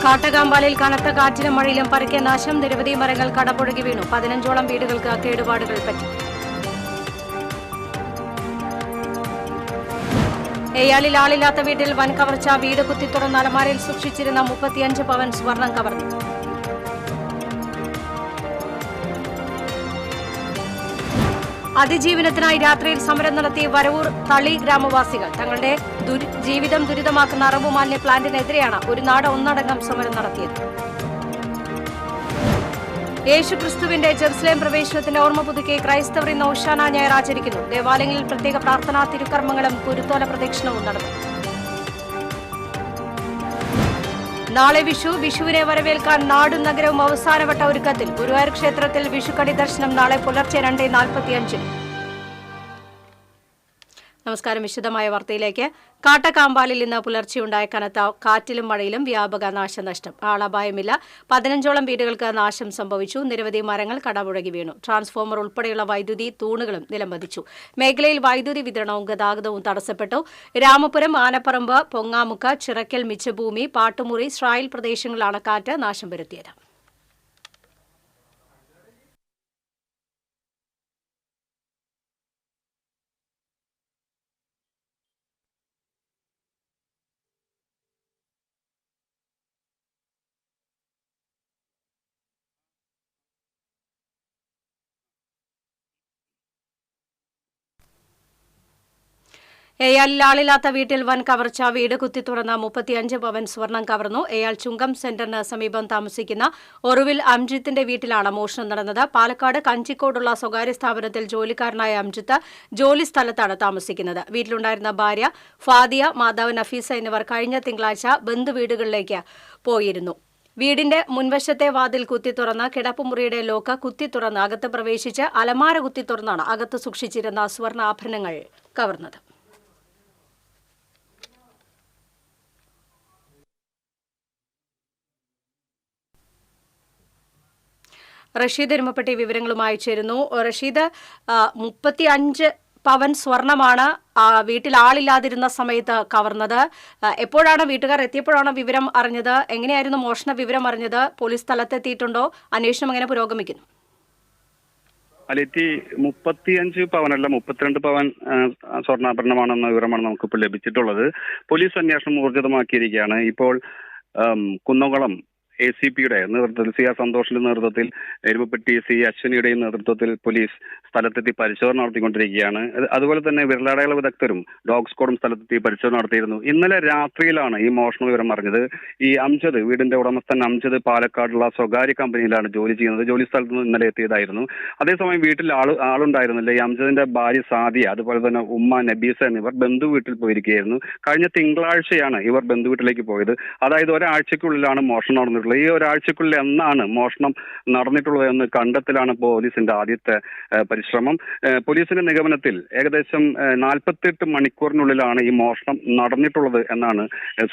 കാട്ടകാമ്പാലിൽ കനത്ത കാറ്റിലും മഴയിലും പരക്കെ നാശം. നിരവധി മരങ്ങൾ കടപുഴകി വീണു. 15ഓളം വീടുകൾക്ക് കേടുപാടുകൾ പറ്റി. എയാലിൽ ആളില്ലാത്ത വീട്ടിൽ വൻ കവർച്ച. വീട് കുത്തിത്തുറന്ന് അലമാരയിൽ സൂക്ഷിച്ചിരുന്ന 35 പവൻ സ്വർണം കവർന്നു. അതിജീവനത്തിനായി രാത്രിയിൽ സമരം നടത്തി വരവൂർ തളി ഗ്രാമവാസികൾ. തങ്ങളുടെ ജീവിതം ദുരിതമാക്കുന്ന അറബുമാലിന്യ പ്ലാന്റിനെതിരെയാണ് ഒരു നാട് ഒന്നടങ്കം സമരം നടത്തിയത്. യേശുക്രിസ്തുവിന്റെ ജെറുസലേം പ്രവേശനത്തിന്റെ ഓർമ്മ പുതുക്കി ക്രൈസ്തവർ ഇന്ന് ഓശാന ഞായർ ആചരിക്കുന്നു. ദേവാലയങ്ങളിൽ പ്രത്യേക പ്രാർത്ഥനാ തിരുക്കർമ്മങ്ങളും കുരുത്തോല പ്രദക്ഷിണവും നടന്നു. നാളെ വിഷുവിനെ വരവേൽക്കാൻ നാടും നഗരവും അവസാനവട്ട ഒരുക്കത്തിൽ. ഗുരുവായൂർ ക്ഷേത്രത്തിൽ വിഷുക്കണി ദർശനം നാളെ പുലർച്ചെ 2:45. നമസ്കാരം. വിശദമായ വാർത്തയിലേക്ക്. കാട്ടകാമ്പാലിൽ ഇന്ന് പുലർച്ചെയുണ്ടായ കനത്ത കാറ്റിലും മഴയിലും വ്യാപക നാശനഷ്ടം. ആളപായമില്ല. 15ഓളം വീടുകൾക്ക് നാശം സംഭവിച്ചു. നിരവധി മരങ്ങൾ കടപുഴകി വീണു. ട്രാൻസ്ഫോമർ ഉൾപ്പെടെയുള്ള വൈദ്യുതി തൂണുകളും നിലംപതിച്ചു. മേഖലയിൽ വൈദ്യുതി വിതരണവും ഗതാഗതവും തടസ്സപ്പെട്ടു. രാമപുരം, ആനപ്പറമ്പ്, പൊങ്ങാമുക്ക്, ചിറക്കൽ, മിച്ചഭൂമി, പാട്ടുമുറി, ഇസ്രായേൽ പ്രദേശങ്ങളിലാണ് കാറ്റ് നാശം വരുത്തിയത്. എയാലിൽ ആളില്ലാത്ത വീട്ടിൽ വൻ കവർച്ച. വീട് കുത്തിത്തുറന്ന 35 പവൻ സ്വർണം കവർന്നു. എയാൽ ചുങ്കം സെന്ററിന് സമീപം താമസിക്കുന്ന ഒറുവിൽ അംജിത്തിന്റെ വീട്ടിലാണ് മോഷണം നടന്നത്. പാലക്കാട് കഞ്ചിക്കോടുള്ള സ്വകാര്യ സ്ഥാപനത്തിൽ ജോലിക്കാരനായ അംജിത്ത് ജോലി സ്ഥലത്താണ് താമസിക്കുന്നത്. വീട്ടിലുണ്ടായിരുന്ന ഭാര്യ ഫാദിയ, മാതാവ് നഫീസ എന്നിവർ കഴിഞ്ഞ തിങ്കളാഴ്ച ബന്ധുവീടുകളിലേക്ക് പോയിരുന്നു. വീടിന്റെ മുൻവശത്തെ വാതിൽ കുത്തിത്തുറന്ന് കിടപ്പുമുറിയുടെ ലോക്ക് കുത്തിത്തുറന്ന് അകത്ത് പ്രവേശിച്ച് അലമാര കുത്തിത്തുറന്നാണ് അകത്ത് സൂക്ഷിച്ചിരുന്ന സ്വർണ്ണാഭരണങ്ങൾ കവർന്നത്. റഷീദ് എരുമപ്പെട്ടി വിവരങ്ങളുമായി ചേരുന്നു. റഷീദ്, 35 പവൻ സ്വർണമാണ് വീട്ടിൽ ആളില്ലാതിരുന്ന സമയത്ത് കവർന്നത്. എപ്പോഴാണ് വീട്ടുകാർ എത്തിയപ്പോഴാണ് വിവരം അറിഞ്ഞത്? എങ്ങനെയായിരുന്നു മോഷണ വിവരം അറിഞ്ഞത്? പോലീസ് സ്ഥലത്തെത്തിയിട്ടുണ്ടോ? അന്വേഷണം എങ്ങനെ പുരോഗമിക്കുന്നു? അലിറ്റി 35 പവനല്ല 32 പവൻ സ്വർണ്ണാഭരണമാണെന്ന വിവരമാണ് നമുക്കിപ്പോൾ ലഭിച്ചിട്ടുള്ളത്. പോലീസ് അന്വേഷണം ഊർജിതമാക്കിയിരിക്കുകയാണ്. ഇപ്പോൾ കുന്നംകുളം ACPയുടെ നേതൃത്വത്തിൽ, CR സന്തോഷിന്റെ നേതൃത്വത്തിൽ, എരുമപ്പെട്ടി CI അശ്വിനിയുടെയും നേതൃത്വത്തിൽ പോലീസ് സ്ഥലത്തെത്തി പരിശോധന നടത്തിക്കൊണ്ടിരിക്കുകയാണ്. അതുപോലെ തന്നെ വിരലടയാള വിദഗ്ധരും ഡോഗ് സ്ക്വാഡും സ്ഥലത്തെത്തി പരിശോധന നടത്തിയിരുന്നു. ഇന്നലെ രാത്രിയിലാണ് ഈ മോഷണ വിവരം അറിഞ്ഞത്. ഈ അംജദ്, വീടിന്റെ ഉടമസ്ഥൻ അംജദ്, പാലക്കാടുള്ള സ്വകാര്യ കമ്പനിയിലാണ് ജോലി ചെയ്യുന്നത്. ജോലി സ്ഥലത്ത് നിന്ന് ഇന്നലെ എത്തിയതായിരുന്നു. അതേസമയം വീട്ടിൽ ആളുണ്ടായിരുന്നില്ല. ഈ അംജദിന്റെ ഭാര്യ സാദിയ, അതുപോലെ തന്നെ ഉമ്മ നബീസ എന്നിവർ ബന്ധു വീട്ടിൽ പോയിരിക്കുകയായിരുന്നു. കഴിഞ്ഞ തിങ്കളാഴ്ചയാണ് ഇവർ ബന്ധു വീട്ടിലേക്ക് പോയത്. അതായത് ഒരാഴ്ചക്കുള്ളിലാണ് മോഷണം നടന്നിട്ടുള്ളത്. ഈ ഒരാഴ്ചക്കുള്ളിൽ എന്നാണ് മോഷണം നടന്നിട്ടുള്ളത് എന്ന് കണ്ടെത്തലാണ് പോലീസിന്റെ ആദ്യത്തെ പരിശ്രമം. പോലീസിന്റെ നിഗമനത്തിൽ ഏകദേശം 48 മണിക്കൂറിനുള്ളിലാണ് ഈ മോഷണം നടന്നിട്ടുള്ളത് എന്നാണ്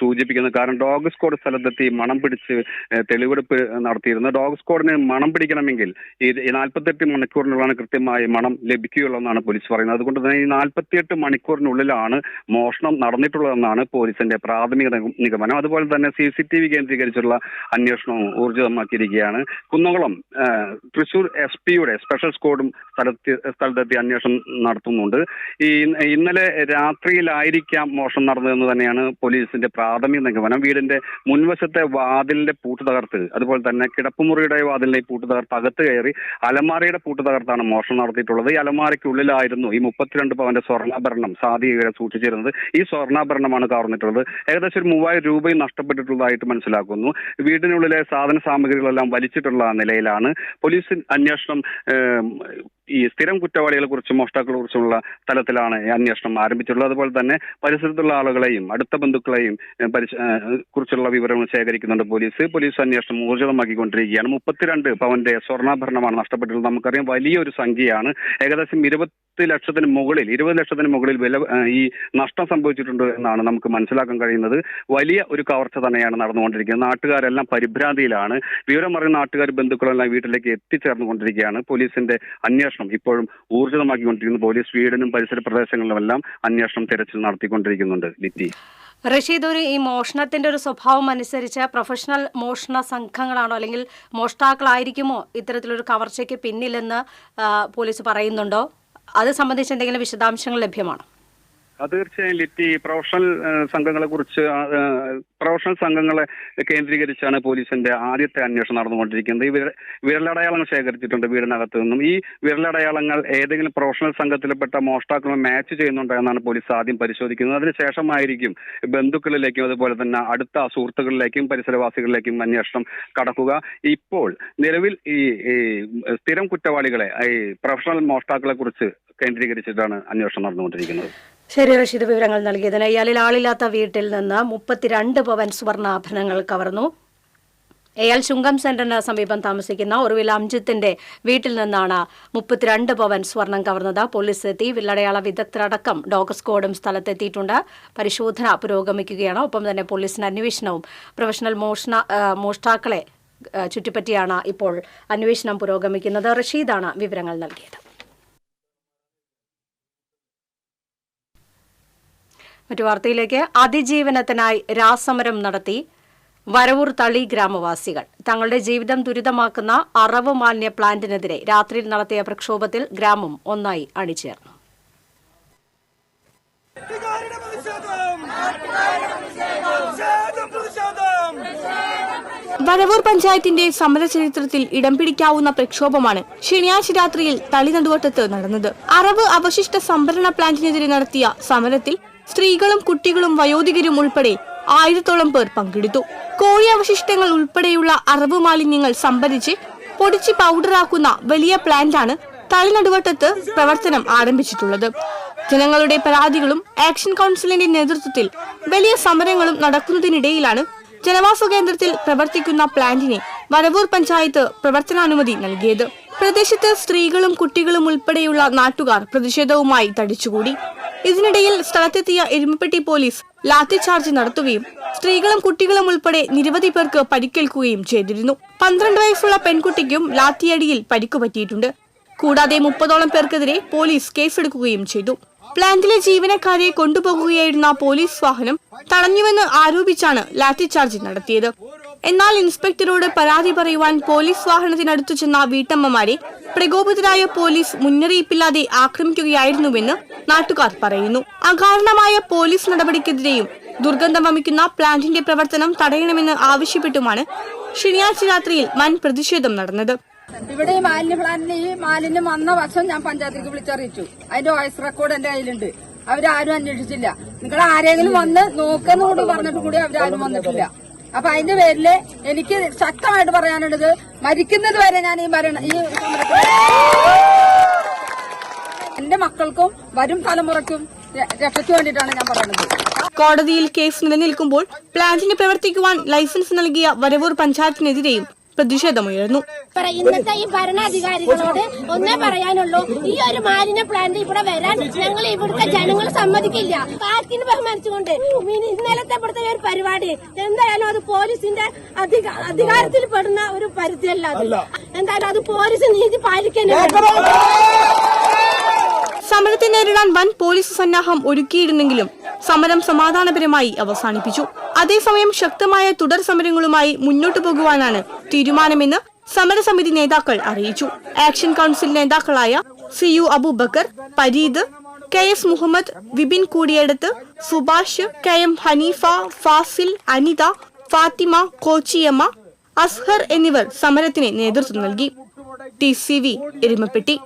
സൂചിപ്പിക്കുന്നത്. കാരണം ഡോഗ് സ്ക്വാഡ് സ്ഥലത്തെത്തി മണം പിടിച്ച് തെളിവെടുപ്പ് നടത്തിയിരുന്നു. ഡോഗ് സ്ക്വാഡിന് മണം പിടിക്കണമെങ്കിൽ ഈ 48 മണിക്കൂറിനുള്ളിലാണ് കൃത്യമായി മണം ലഭിക്കുകയുള്ളൂ എന്നാണ് പോലീസ് പറയുന്നത്. അതുകൊണ്ട് തന്നെ ഈ 48 മണിക്കൂറിനുള്ളിലാണ് മോഷണം നടന്നിട്ടുള്ളതെന്നാണ് പോലീസിന്റെ പ്രാഥമിക നിഗമനം. അതുപോലെ തന്നെ CCTV കേന്ദ്രീകരിച്ചുള്ള അന്വേഷണവും ഊർജിതമാക്കിയിരിക്കുകയാണ്. കുന്നംകുളം തൃശൂർ SPയുടെ സ്പെഷ്യൽ സ്ക്വാഡും സ്ഥലത്തെത്തി അന്വേഷണം നടത്തുന്നുണ്ട്. ഇന്നലെ രാത്രിയിലായിരിക്കാം മോഷണം നടന്നതെന്ന് തന്നെയാണ് പോലീസിന്റെ പ്രാഥമിക നിഗമനം. വീടിന്റെ മുൻവശത്തെ വാതിലിന്റെ പൂട്ട് തകർത്ത്, അതുപോലെ തന്നെ കിടപ്പുമുറിയുടെ വാതിലിന്റെ പൂട്ട് തകർത്ത് അകത്ത് കയറി അലമാരയുടെ പൂട്ട് തകർത്താണ് മോഷണം നടത്തിയിട്ടുള്ളത്. ഈ അലമാരയ്ക്കുള്ളിലായിരുന്നു ഈ 32 പവന്റെ സ്വർണ്ണാഭരണം സാദികയുടെ സൂക്ഷിച്ചിരുന്നത്. ഈ സ്വർണ്ണാഭരണമാണ് കവർന്നിട്ടുള്ളത്. ഏകദേശം 3000 രൂപയും നഷ്ടപ്പെട്ടിട്ടുള്ളതായിട്ട് മനസ്സിലാക്കുന്നു. വീടിനുള്ളിലെ സാധന സാമഗ്രികളെല്ലാം വലിച്ചിട്ടുള്ള നിലയിലാണ്. പോലീസ് അന്വേഷണം ഈ സ്ഥിരം കുറ്റവാളികളെ കുറിച്ചും മോഷ്ടാക്കളെ കുറിച്ചുമുള്ള തലത്തിലാണ് അന്വേഷണം ആരംഭിച്ചിട്ടുള്ളത്. അതുപോലെ തന്നെ പരിസരത്തുള്ള ആളുകളെയും അടുത്ത ബന്ധുക്കളെയും കുറിച്ചുള്ള വിവരങ്ങൾ ശേഖരിക്കുന്നുണ്ട് പോലീസ് അന്വേഷണം ഊർജിതമാക്കിക്കൊണ്ടിരിക്കുകയാണ്. 32 പവന്റെ സ്വർണ്ണാഭരണമാണ് നഷ്ടപ്പെട്ടിട്ടുള്ളത്. നമുക്കറിയാം, വലിയൊരു സംഖ്യയാണ്. ഏകദേശം 20 ലക്ഷത്തിന് മുകളിൽ വില ഈ നഷ്ടം സംഭവിച്ചിട്ടുണ്ട് എന്നാണ് നമുക്ക് മനസ്സിലാക്കാൻ കഴിയുന്നത്. വലിയ ഒരു കവർച്ച തന്നെയാണ് നടന്നുകൊണ്ടിരിക്കുന്നത്. നാട്ടുകാരെല്ലാം പരിഭ്രാന്തിയിലാണ്. വിവരം അറിയുന്ന നാട്ടുകാർ, ബന്ധുക്കളെല്ലാം വീട്ടിലേക്ക് എത്തിച്ചേർന്നുകൊണ്ടിരിക്കുകയാണ്. പോലീസിന്റെ അന്വേഷണം ഇപ്പോഴും ഊർജിതമാക്കിക്കൊണ്ടിരിക്കുന്നു. പോലീസ് വീടിനും പരിസര പ്രദേശങ്ങളിലുമെല്ലാം അന്വേഷണം, തെരച്ചിൽ നടത്തിക്കൊണ്ടിരിക്കുന്നുണ്ട്. ലിറ്റി, റഷീദ്, ഈ മോഷണത്തിന്റെ ഒരു സ്വഭാവം അനുസരിച്ച് പ്രൊഫഷണൽ മോഷണ സംഘങ്ങളാണോ അല്ലെങ്കിൽ മോഷ്ടാക്കളായിരിക്കുമോ ഇത്തരത്തിലൊരു കവർച്ചയ്ക്ക് പിന്നിലെന്ന് പോലീസ് പറയുന്നുണ്ടോ? അത് സംബന്ധിച്ച് എന്തെങ്കിലും വിശദാംശങ്ങൾ ലഭ്യമാണോ? തീർച്ചയായും ലിറ്റി, പ്രൊഫഷണൽ സംഘങ്ങളെ കേന്ദ്രീകരിച്ചാണ് പോലീസിന്റെ ആദ്യത്തെ അന്വേഷണം നടന്നുകൊണ്ടിരിക്കുന്നത്. ഈ വിരലടയാളങ്ങൾ ശേഖരിച്ചിട്ടുണ്ട് വീടിനകത്ത് നിന്നും. ഈ വിരലടയാളങ്ങൾ ഏതെങ്കിലും പ്രൊഫഷണൽ സംഘത്തിൽപ്പെട്ട മോഷ്ടാക്കളുമായി മാച്ച് ചെയ്യുന്നുണ്ടോ എന്നാണ് പോലീസ് ആദ്യം പരിശോധിക്കുന്നത്. അതിനുശേഷമായിരിക്കും ബന്ധുക്കളിലേക്കും അതുപോലെ തന്നെ അടുത്ത സുഹൃത്തുക്കളിലേക്കും പരിസരവാസികളിലേക്കും അന്വേഷണം കടക്കുക. ഇപ്പോൾ നിലവിൽ ഈ സ്ഥിരം കുറ്റവാളികളെ, ഈ പ്രൊഫഷണൽ മോഷ്ടാക്കളെ കുറിച്ച് കേന്ദ്രീകരിച്ചിട്ടാണ് അന്വേഷണം നടന്നുകൊണ്ടിരിക്കുന്നത്. ശരി റഷീദ്, വിവരങ്ങൾ നൽകിയതിന്. ഇയാളിൽ ആളില്ലാത്ത വീട്ടിൽ നിന്ന് 32 പവൻ സ്വർണ്ണാഭരണങ്ങൾ കവർന്നു. ഇയാൾ ചുങ്കം സെന്ററിന് സമീപം താമസിക്കുന്ന ഒറുവിൽ അംജിത്തിന്റെ വീട്ടിൽ നിന്നാണ് 32 പവൻ സ്വർണം കവർന്നത്. പോലീസ് എത്തി, വിരലടയാള വിദഗ്ധരടക്കം ഡോഗ് സ്ക്വാഡും സ്ഥലത്തെത്തിയിട്ടുണ്ട്. പരിശോധന പുരോഗമിക്കുകയാണ്. ഒപ്പം തന്നെ പോലീസിന്റെ അന്വേഷണവും പ്രൊഫഷണൽ മോഷ്ടാക്കളെ ചുറ്റിപ്പറ്റിയാണ് ഇപ്പോൾ അന്വേഷണം പുരോഗമിക്കുന്നത്. റഷീദാണ് വിവരങ്ങൾ നൽകിയത്. മറ്റു വാർത്തയിലേക്ക്. അതിജീവനത്തിനായി രാസമരം നടത്തി വരവൂർ തളി ഗ്രാമവാസികൾ. തങ്ങളുടെ ജീവിതം ദുരിതമാക്കുന്ന അറവ് മാലിന്യ പ്ലാന്റിനെതിരെ രാത്രിയിൽ നടത്തിയ പ്രക്ഷോഭത്തിൽ ഗ്രാമം ഒന്നായി അണിചേർന്നു. വരവൂർ പഞ്ചായത്തിന്റെ സമരചരിത്രത്തിൽ ഇടം പിടിക്കാവുന്ന പ്രക്ഷോഭമാണ് ശനിയാഴ്ച രാത്രിയിൽ തളി നടുവട്ടത്ത് നടന്നത്. അറവ് അവശിഷ്ട സംഭരണ പ്ലാന്റിനെതിരെ നടത്തിയ സമരത്തിൽ സ്ത്രീകളും കുട്ടികളും വയോധികരും ഉൾപ്പെടെ 1000-ഓളം പേർ പങ്കെടുത്തു. കോഴി അവശിഷ്ടങ്ങൾ ഉൾപ്പെടെയുള്ള അറവ് മാലിന്യങ്ങൾ സംഭരിച്ച് പൊടിച്ച് പൗഡറാക്കുന്ന വലിയ പ്ലാന്റാണ് തളി നടുവട്ടത്ത് പ്രവർത്തനം ആരംഭിച്ചിട്ടുള്ളത്. ജനങ്ങളുടെ പരാതികളും ആക്ഷൻ കൗൺസിലിന്റെ നേതൃത്വത്തിൽ വലിയ സമരങ്ങളും നടക്കുന്നതിനിടയിലാണ് ജനവാസ കേന്ദ്രത്തിൽ പ്രവർത്തിക്കുന്ന പ്ലാന്റിനെ വരവൂർ പഞ്ചായത്ത് പ്രവർത്തനാനുമതി നൽകിയത്. പ്രദേശത്ത് സ്ത്രീകളും കുട്ടികളും ഉൾപ്പെടെയുള്ള നാട്ടുകാർ പ്രതിഷേധവുമായി തടിച്ചുകൂടി. ഇതിനിടയിൽ സ്ഥലത്തെത്തിയ എരുമപ്പെട്ടി പോലീസ് ലാത്തിചാർജ് നടത്തുകയും സ്ത്രീകളും കുട്ടികളും ഉൾപ്പെടെ നിരവധി പേർക്ക് പരിക്കേൽക്കുകയും ചെയ്തിരുന്നു. 12 വയസ്സുള്ള പെൺകുട്ടിക്കും ലാത്തിയടിയിൽ പരിക്കുപറ്റിയിട്ടുണ്ട്. കൂടാതെ 30ഓളം പേർക്കെതിരെ പോലീസ് കേസെടുക്കുകയും ചെയ്തു. പ്ലാന്റിലെ ജീവനക്കാരെ കൊണ്ടുപോകുകയായിരുന്ന പോലീസ് വാഹനം തടഞ്ഞുവെന്ന് ആരോപിച്ചാണ് ലാത്തിചാർജ് നടത്തിയത്. എന്നാൽ ഇൻസ്പെക്ടറോട് പരാതി പറയുവാൻ പോലീസ് വാഹനത്തിനടുത്തു ചെന്ന വീട്ടമ്മമാരെ പ്രകോപിതരായ പോലീസ് മുന്നറിയിപ്പില്ലാതെ ആക്രമിക്കുകയായിരുന്നുവെന്ന് നാട്ടുകാർ പറയുന്നു. അകാരണമായ പോലീസ് നടപടിക്കെതിരെയും ദുർഗന്ധം വമിക്കുന്ന പ്ലാന്റിന്റെ പ്രവർത്തനം തടയണമെന്ന് ആവശ്യപ്പെട്ടുമാണ് ശനിയാഴ്ച രാത്രിയിൽ വൻ പ്രതിഷേധം നടന്നത്. ഇവിടെ ഈ മാലിന്യ പ്ലാന്റിന് ഈ മാലിന്യം വന്ന വർഷം ഞാൻ പഞ്ചായത്തിലേക്ക് വിളിച്ചറിയിച്ചു. അതിന്റെ വോയിസ് റെക്കോർഡ് എന്റെ കയ്യിലുണ്ട്. അവരാരും അന്വേഷിച്ചില്ല. നിങ്ങൾ ആരെങ്കിലും വന്ന് നോക്കുന്നോട് പറഞ്ഞിട്ട് കൂടി അവരാരും വന്നിട്ടില്ല. അപ്പൊ അതിന്റെ പേരില് എനിക്ക് ശക്തമായിട്ട് പറയാനുള്ളത്, മരിക്കുന്നത് വരെ ഞാൻ ഈ എന്റെ മക്കൾക്കും വരും തലമുറയ്ക്കും രക്ഷയ്ക്ക് വേണ്ടിയിട്ടാണ് ഞാൻ പറയുന്നത്. കോടതിയിൽ കേസ് നിലനിൽക്കുമ്പോൾ പ്ലാന്റിന് പ്രവർത്തിക്കുവാൻ ലൈസൻസ് നൽകിയ വരവൂർ പഞ്ചായത്തിനെതിരെയും പ്രതിഷേധമുയർന്നു. ഇന്നത്തെ ഈ ഭരണാധികാരികളോട് ഒന്നേ പറയാനുള്ളൂ, ഈ ഒരു മാലിന്യ പ്ലാന്റ് ഇവിടെ വരാൻ ഞങ്ങൾ ഇവിടുത്തെ ജനങ്ങൾ സമ്മതിക്കില്ല. പാർട്ടിന് ബഹുമാനിച്ചുകൊണ്ട് ഇന്നലത്തെ ഇവിടുത്തെ ഒരു പരിപാടി എന്തായാലും അത് പോലീസിന്റെ അധികാരത്തിൽ പെടുന്ന ഒരു പരിധിയല്ല. എന്തായാലും അത് പോലീസ് നീതി പാലിക്കേണ്ടത്. സമരത്തെ നേരിടാൻ വൻ പോലീസ് സന്നാഹം ഒരുക്കിയിരുന്നെങ്കിലും സമരം സമാധാനപരമായി അവസാനിപ്പിച്ചു. അതേസമയം ശക്തമായ തുടർ സമരങ്ങളുമായി മുന്നോട്ടു പോകുവാനാണ് തീരുമാനമെന്ന് സമരസമിതി നേതാക്കൾ അറിയിച്ചു. ആക്ഷൻ കൗൺസിൽ നേതാക്കളായ CU Abubakar, Pareed, KS Muhammad, Vipin കൂടിയടത്ത്, Subhash, KM Haneefa, Fazil, Anitha, Fathima, കോച്ചിയമ്മ, Azhar എന്നിവർ സമരത്തിന് നേതൃത്വം നൽകി. TCV എരുമപ്പെട്ടി.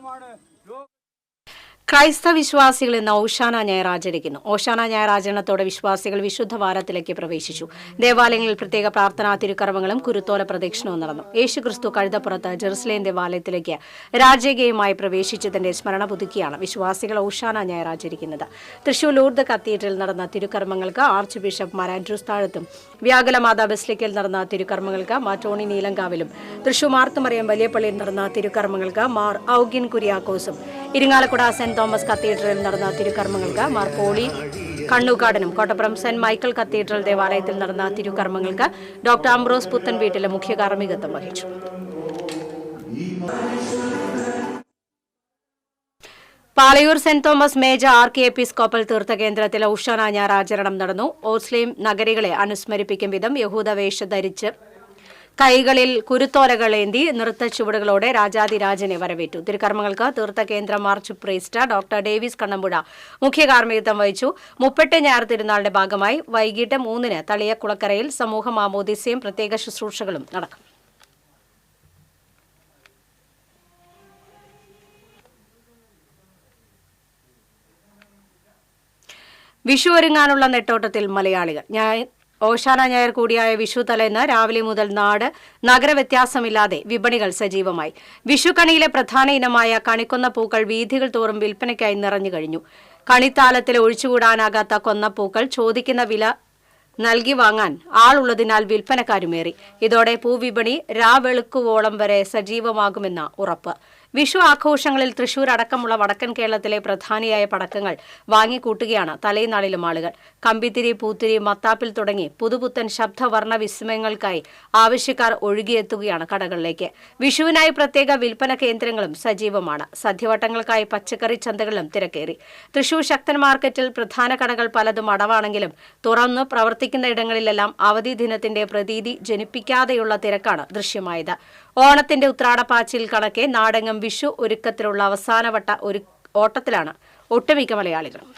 ക്രൈസ്തവ വിശ്വാസികൾ ഇന്ന് ഓശാന ഞായർ ആചരിക്കുന്നു. ഓശാന ഞായർ ആചരണത്തോടെ വിശ്വാസികൾ വിശുദ്ധ വാരത്തിലേക്ക് പ്രവേശിച്ചു. ദേവാലയങ്ങളിൽ പ്രത്യേക പ്രാർത്ഥനാ തിരുക്കർമ്മങ്ങളും കുരുത്തോല പ്രദക്ഷിണവും നടന്നു. യേശുക്രിസ്തു കഴുതപ്പുറത്ത് ജെറുസലേം ദേവാലയത്തിലേക്ക് രാജകീയമായി പ്രവേശിച്ചതിന്റെ സ്മരണ പുതുക്കിയാണ് വിശ്വാസികൾ ഓശാന ഞായർ ആചരിക്കുന്നത്. തൃശൂർ ലൂർദ് കത്തീഡ്രലിൽ നടന്ന തിരുക്കർമ്മങ്ങൾക്ക് ആർച്ച് ബിഷപ്പ് മാർ ആൻഡ്രൂസ് താഴത്തും, വ്യാകുലമാതാ ബസിലിക്കയിൽ നടന്ന തിരുക്കർമ്മങ്ങൾക്ക് മാർ ടോണി നീലങ്കാവിലും, തൃശൂർ മാർത്തുമറിയം വലിയപ്പള്ളിയിൽ നടന്ന തിരുക്കർമ്മങ്ങൾക്ക് മാർ ഔഗിൻ കുര്യാക്കോസും, ഇരിങ്ങാലക്കുട സെന്റ് തോമസ് കത്തീഡ്രലിൽ നടന്ന തിരുക്കർമ്മങ്ങൾക്ക് മാർ പോളി കണ്ണൂക്കാടനും, കോട്ടപ്പുറം സെന്റ് മൈക്കിൾ കത്തീഡ്രൽ ദേവാലയത്തിൽ നടന്ന തിരുക്കർമ്മങ്ങൾക്ക് ഡോക്ടർ അംബ്രോസ് പുത്തൻ വീട്ടിലെ മുഖ്യ കാർമ്മികത്വം വഹിച്ചു. Palayur saint Thomas major ആർക്കി episcopal തീർത്ഥകേന്ദ്രത്തിൽ ഓശാന ഞായറാചരണം നടന്നു. ഓസ്ലേം നഗരികളെ അനുസ്മരിപ്പിക്കും വിധം യഹൂദവേഷ ധരിച്ച് കൈകളിൽ കുരുത്തോലകളേന്തി നൃത്തച്ചുവടുകളോടെ രാജാതിരാജനെ വരവേറ്റു. തിരുക്കർമ്മങ്ങൾക്ക് തീർത്ഥകേന്ദ്രം archpriest doctor Davis Kannampuzha മുഖ്യ കാർമ്മികത്വം വഹിച്ചു. മുപ്പട്ട് ഞായർ തിരുനാളിന്റെ ഭാഗമായി വൈകിട്ട് 3-ന് തളിയക്കുളക്കരയിൽ സമൂഹ മാമോദിസയും പ്രത്യേക ശുശ്രൂഷകളും നടക്കും. വിഷു ഒരുങ്ങാനുള്ള നെട്ടോട്ടത്തിൽ മലയാളികൾ. ഓശാന ഞായർ കൂടിയായ വിഷു തലേന്ന് രാവിലെ മുതൽ നഗരവ്യത്യാസമില്ലാതെ വിപണികൾ സജീവമായി. വിഷുക്കണിയിലെ പ്രധാന ഇനമായ കണിക്കൊന്ന പൂക്കൾ വീഥികൾ തോറും വിൽപ്പനയ്ക്കായി നിറഞ്ഞു കഴിഞ്ഞു. കണിത്താലത്തിൽ ഒഴിച്ചുകൂടാനാകാത്ത കൊന്നപ്പൂക്കൾ ചോദിക്കുന്ന വില നൽകി വാങ്ങാൻ ആളുള്ളതിനാൽ വിൽപ്പനക്കാരുമേറി. ഇതോടെ പൂവിപണി രാവെളുക്കുവോളം വരെ സജീവമാകുമെന്ന ഉറപ്പ്. വിഷു ആഘോഷങ്ങളിൽ തൃശൂർ അടക്കമുള്ള വടക്കൻ കേരളത്തിലെ പ്രധാനിയായ പടക്കങ്ങൾ വാങ്ങിക്കൂട്ടുകയാണ് തലേനാളിലും ആളുകൾ. കമ്പിത്തിരി, പൂത്തിരി, മത്താപ്പിൽ തുടങ്ങി പുതുപുത്തൻ ശബ്ദവർണ്ണ വിസ്മയങ്ങൾക്കായി ആവശ്യക്കാർ ഒഴുകിയെത്തുകയാണ് കടകളിലേക്ക്. വിഷുവിനായി പ്രത്യേക വിൽപ്പന കേന്ദ്രങ്ങളും സജീവമാണ്. സദ്യവട്ടങ്ങൾക്കായി പച്ചക്കറി ചന്തകളിലും തിരക്കേറി. തൃശൂർ ശക്തൻ മാർക്കറ്റിൽ പ്രധാന കടകൾ പലതും അടവാണെങ്കിലും തുറന്ന് പ്രവർത്തിക്കുന്ന ഇടങ്ങളിലെല്ലാം അവധി ദിനത്തിന്റെ പ്രതീതി ജനിപ്പിക്കാതെയുള്ള തിരക്കാണ് ദൃശ്യമായത്. ഓണത്തിന്റെ ഉത്രാടപ്പാച്ചിൽ കണക്കെ നാടെങ്ങും വിഷു ഒരുക്കത്തിലുള്ള അവസാനവട്ട ഓട്ടത്തിലാണ് ഒട്ടുമിക്ക മലയാളികളും.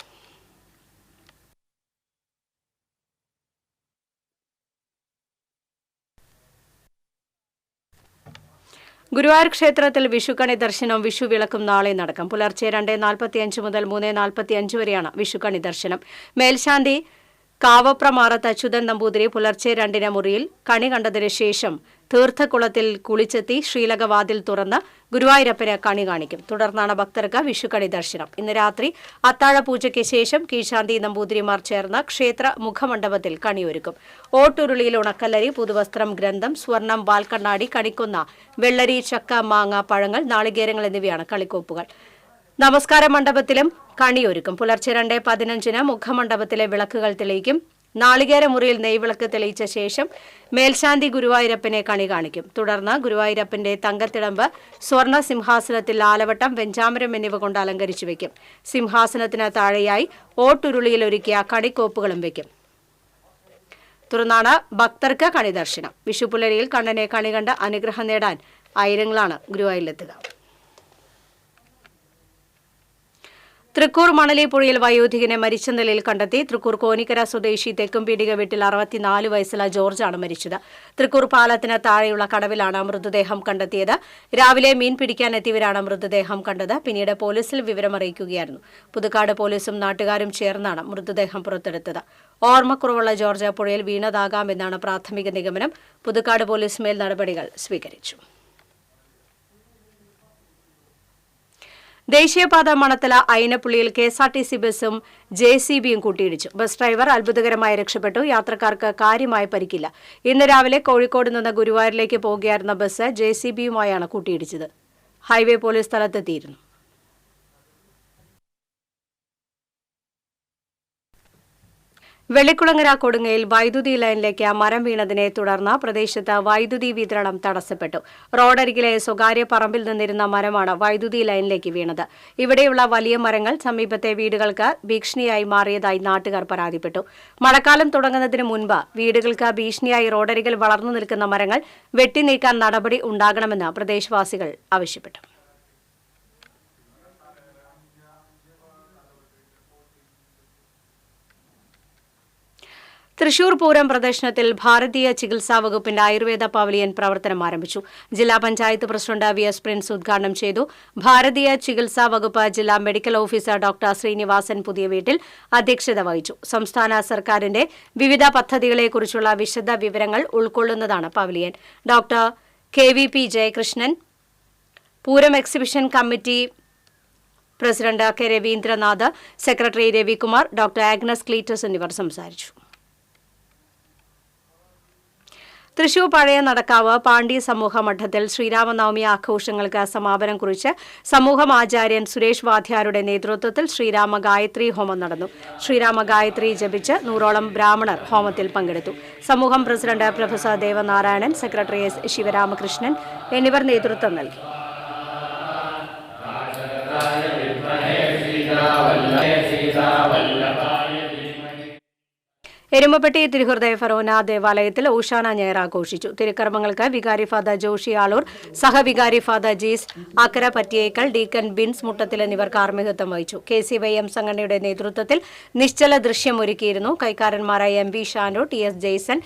ഗുരുവായൂർ ക്ഷേത്രത്തിൽ വിഷുക്കണി ദർശനവും വിഷു വിളക്കും നാളെ നടക്കും. പുലർച്ചെ 2:45 മുതൽ 3:45 വരെയാണ് വിഷുക്കണി ദർശനം. മേൽശാന്തി കാവപ്രമാറത്ത് അച്യുതൻ നമ്പൂതിരി പുലർച്ചെ 2-ന് മുറിയിൽ കണി കണ്ടതിനു ശേഷം തീർത്ഥക്കുളത്തിൽ കുളിച്ചെത്തി ശ്രീലകവാതിൽ തുറന്ന് ഗുരുവായൂരപ്പന് കണി കാണിക്കും. തുടർന്നാണ് ഭക്തർക്ക് വിഷുക്കണി ദർശനം. ഇന്ന് രാത്രി അത്താഴപൂജയ്ക്ക് ശേഷം കീഴ്ശാന്തി നമ്പൂതിരിമാർ ചേർന്ന് ക്ഷേത്ര മുഖമണ്ഡപത്തിൽ കണിയൊരുക്കും. ഓട്ടുരുളിയിൽ ഉണക്കല്ലരി, പുതുവസ്ത്രം, ഗ്രന്ഥം, സ്വർണം, വാൽക്കണ്ണാടി, കണിക്കൊന്ന, വെള്ളരി, ചക്ക, മാങ്ങ, പഴങ്ങൾ, നാളികേരങ്ങൾ എന്നിവയാണ് കളിക്കോപ്പുകൾ. നമസ്കാര മണ്ഡപത്തിലും കണിയൊരുക്കും. പുലർച്ചെ 2:15-ന് മുഖമണ്ഡപത്തിലെ വിളക്കുകൾ തെളിയിക്കും. നാളികേര മുറിയിൽ നെയ്വിളക്ക് തെളിയിച്ച ശേഷം മേൽശാന്തി ഗുരുവായൂരപ്പനെ കണി കാണിക്കും. തുടർന്ന് ഗുരുവായൂരപ്പന്റെ തങ്കത്തിടമ്പ് സ്വർണ്ണ സിംഹാസനത്തിൽ ആലവട്ടം, വെഞ്ചാമരം എന്നിവ കൊണ്ട് അലങ്കരിച്ചു വയ്ക്കും. സിംഹാസനത്തിന് താഴെയായി ഓട്ടുരുളിയിൽ ഒരുക്കിയ കണിക്കോപ്പുകളും വയ്ക്കും. തുടർന്നാണ് ഭക്തർക്ക് കണി ദർശനം. വിഷുപുലരിയിൽ കണ്ണനെ കണി കണ്ട് അനുഗ്രഹം നേടാൻ ആയിരങ്ങളാണ് ഗുരുവായൂരിലെത്തുക. തൃക്കൂർ മണലിപ്പുഴയിൽ വയോധികനെ മരിച്ച നിലയിൽ കണ്ടെത്തി. തൃക്കൂർ കോനിക്കര സ്വദേശി തെക്കുംപീടിക വീട്ടിൽ 64 വയസ്സുള്ള ജോർജാണ് മരിച്ചത്. തൃക്കൂർ പാലത്തിന് താഴെയുള്ള കടവിലാണ് മൃതദേഹം കണ്ടെത്തിയത്. രാവിലെ മീൻ പിടിക്കാനെത്തിയവരാണ് മൃതദേഹം കണ്ടത്. പിന്നീട് പോലീസിൽ വിവരമറിയിക്കുകയായിരുന്നു. പുതുക്കാട് പോലീസും നാട്ടുകാരും ചേർന്നാണ് മൃതദേഹം പുറത്തെടുത്തത്. ഓർമ്മക്കുറവുള്ള ജോർജ് പുഴയിൽ വീണതാകാമെന്നാണ് പ്രാഥമിക നിഗമനം. പുതുക്കാട് പോലീസ് മേൽ നടപടികൾ സ്വീകരിച്ചു. ദേശീയപാത മണത്തല അയിനപ്പുള്ളിയിൽ KSRTC ബസും JCBയും കൂട്ടിയിടിച്ചു. ബസ് ഡ്രൈവർ അത്ഭുതകരമായി രക്ഷപ്പെട്ടു. യാത്രക്കാർക്ക് കാര്യമായ പരിക്കില്ല. ഇന്ന് രാവിലെ കോഴിക്കോട് നിന്ന് ഗുരുവായൂരിലേക്ക് പോകുകയായിരുന്ന ബസ് JCBയുമായാണ് കൂട്ടിയിടിച്ചത്. ഹൈവേ പോലീസ് സ്ഥലത്തെത്തിയിരുന്നു. വെള്ളിക്കുളങ്ങര കൊടുങ്ങയിൽ വൈദ്യുതി ലൈനിലേക്ക് മരം വീണതിനെ തുടർന്ന് പ്രദേശത്ത് വൈദ്യുതി വിതരണം തടസ്സപ്പെട്ടു. റോഡരികിലെ സ്വകാര്യ പറമ്പിൽ നിന്നിരുന്ന മരമാണ് വൈദ്യുതി ലൈനിലേക്ക് വീണത്. ഇവിടെയുള്ള വലിയ മരങ്ങൾ സമീപത്തെ വീടുകൾക്ക് ഭീഷണിയായി മാറിയതായി നാട്ടുകാർ പരാതിപ്പെട്ടു. മഴക്കാലം തുടങ്ങുന്നതിന് മുൻപ് വീടുകൾക്ക് ഭീഷണിയായി റോഡരികിൽ വളർന്നു നിൽക്കുന്ന മരങ്ങൾ വെട്ടിനീക്കാൻ നടപടി ഉണ്ടാകണമെന്ന് പ്രദേശവാസികൾ ആവശ്യപ്പെട്ടു. തൃശൂർ പൂരം പ്രദർശനത്തിൽ ഭാരതീയ ചികിത്സാ വകുപ്പിന്റെ ആയുർവേദ പവലിയൻ പ്രവർത്തനം ആരംഭിച്ചു. ജില്ലാ പഞ്ചായത്ത് പ്രസിഡന്റ് VS പ്രിൻസ് ഉദ്ഘാടനം ചെയ്തു. ഭാരതീയ ചികിത്സാ വകുപ്പ് ജില്ലാ മെഡിക്കൽ ഓഫീസർ ഡോക്ടർ ശ്രീനിവാസൻ പുതിയ വീട്ടിൽ അധ്യക്ഷത വഹിച്ചു. സംസ്ഥാന സർക്കാരിന്റെ വിവിധ പദ്ധതികളെക്കുറിച്ചുള്ള വിശദ വിവരങ്ങൾ ഉൾക്കൊള്ളുന്നതാണ് pavilion. Doctor KVP Jayakrishnan, Pooram exhibition committee president K Ravindranath, secretary Ravikumar, doctor Agnes Cleetus എന്നിവർ സംസാരിച്ചു. തൃശൂർ പഴയ നടക്കാവ് പാണ്ഡ്യ സമൂഹ മഠത്തിൽ ശ്രീരാമനവമി ആഘോഷങ്ങൾക്ക് സമാപനം കുറിച്ച് സമൂഹം ആചാര്യൻ സുരേഷ് വാധ്യാരുടെ നേതൃത്വത്തിൽ ശ്രീരാമ ഗായത്രി ഹോമം നടന്നു. ശ്രീരാമ ഗായത്രി ജപിച്ച് 100ഓളം ബ്രാഹ്മണർ ഹോമത്തിൽ പങ്കെടുത്തു. സമൂഹം president professor Devanarayanan, secretary S Sivaramakrishnan എന്നിവർ നേതൃത്വം നൽകി. എരുമപ്പെട്ടി തിരുഹൃദയ ഫെറോന ദേവാലയത്തിൽ ഓശാന ഞായർ ആഘോഷിച്ചു. തിരുക്കർമ്മങ്ങൾക്ക് വികാരി ഫാദർ ജോഷി ആളൂർ, സഹവികാരി ഫാദർ ജീസ് അക്കര പറ്റിയേക്കൽ, ഡീക്കൻ ബിൻസ് മുട്ടത്തിൽ എന്നിവർ കാർമ്മികത്വം വഹിച്ചു. KCYM സംഘടനയുടെ നേതൃത്വത്തിൽ നിശ്ചല ദൃശ്യം ഒരുക്കിയിരുന്നു. കൈക്കാരന്മാരായ MV Shando, TS Jaison,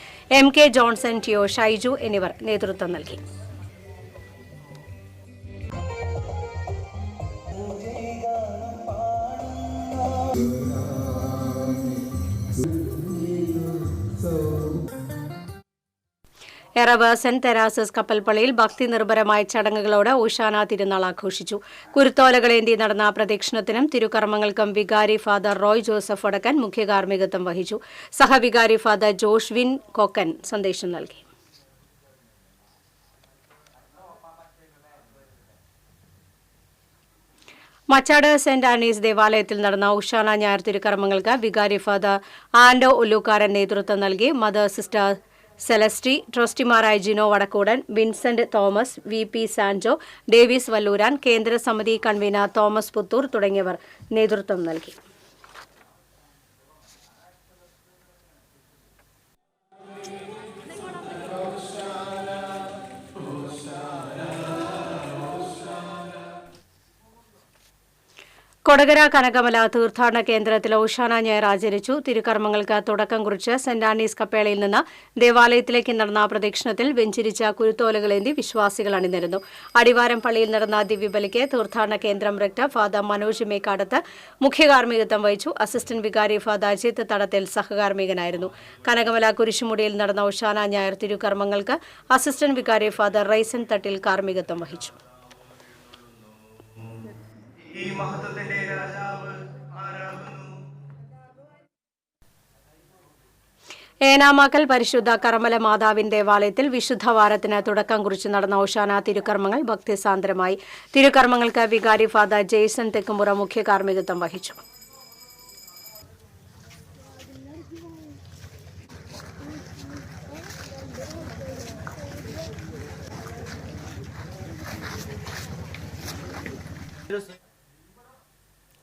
MK Johnson, Tio Shaiju എന്നിവർ നേതൃത്വം നൽകി. എറവ് സെന്റ് തെരാസസ് കപ്പൽപ്പള്ളിയിൽ ഭക്തി നിർഭരമായ ചടങ്ങുകളോടെ ഓശാന തിരുനാൾ ആഘോഷിച്ചു. കുരുത്തോലകളേന്തി നടന്ന പ്രദക്ഷിണത്തിനും തിരുക്കർമ്മങ്ങൾക്കും വികാരി ഫാദർ റോയ് ജോസഫ് വടക്കൻ മുഖ്യ കാർമ്മികത്വം വഹിച്ചു. സഹവികാരി ഫാദർ ജോഷ്വിൻ കൊക്കൻ സന്ദേശം നൽകി. മച്ചാട് സെന്റ് ആനീസ് ദേവാലയത്തിൽ നടന്ന ഓശാന ഞായർ തിരുക്കർമ്മങ്ങൾക്ക് വികാരി ഫാദർ ആൻഡോ ഉല്ലൂക്കാരൻ നേതൃത്വം നൽകി. മദർ സിസ്റ്റർ സെലസ്റ്റി, ട്രസ്റ്റിമാരായ Jino Vadakkoodan, Vincent Thomas, VP Sanjo, Davis Valluran, കേന്ദ്ര സമിതി കൺവീനർ തോമസ് പുത്തൂർ തുടങ്ങിയവർ നേതൃത്വം നൽകി. കൊടകര കനകമല തീർത്ഥാടന കേന്ദ്രത്തിൽ ഓശാന ഞായർ ആചരിച്ചു. തിരുക്കർമ്മങ്ങൾക്ക് തുടക്കം കുറിച്ച് സെന്റ് ആനീസ് കപ്പേളയിൽ നിന്ന് ദേവാലയത്തിലേക്ക് നടന്ന പ്രദക്ഷിണത്തിൽ വെഞ്ചിരിച്ച കുരുത്തോലകളേന്തി വിശ്വാസികൾ അണിനിരന്നു. അടിവാരം പള്ളിയിൽ നടന്ന ദിവ്യബലിക്ക് തീർത്ഥാടന കേന്ദ്രം റെക്ടർ ഫാദർ മനോജ് മേക്കാടത്ത് മുഖ്യ കാർമ്മികത്വം വഹിച്ചു. അസിസ്റ്റന്റ് വികാരി ഫാദർ അജിത്ത് തടത്തിൽ സഹകാർമ്മികനായിരുന്നു. കനകമല കുരിശുമുടിയിൽ നടന്ന ഓശാന ഞായർ തിരുക്കർമ്മങ്ങൾക്ക് അസിസ്റ്റന്റ് വികാരി ഫാദർ റൈസൻ തട്ടിൽ കാർമ്മികത്വം വഹിച്ചു. ഏനാമാക്കൽ പരിശുദ്ധ കർമ്മല മാതാവിൻ ദേവാലയത്തിൽ വിശുദ്ധവാരത്തിന് തുടക്കം കുറിച്ച് നടന്ന ഓശാന തിരുക്കർമ്മങ്ങൾ ഭക്തിസാന്ദ്രമായി. തിരുക്കർമ്മങ്ങൾക്ക് വികാരി ഫാദർ ജെയ്സൺ തെക്കുമുറ മുഖ്യ കാർമ്മികത്വം വഹിച്ചു.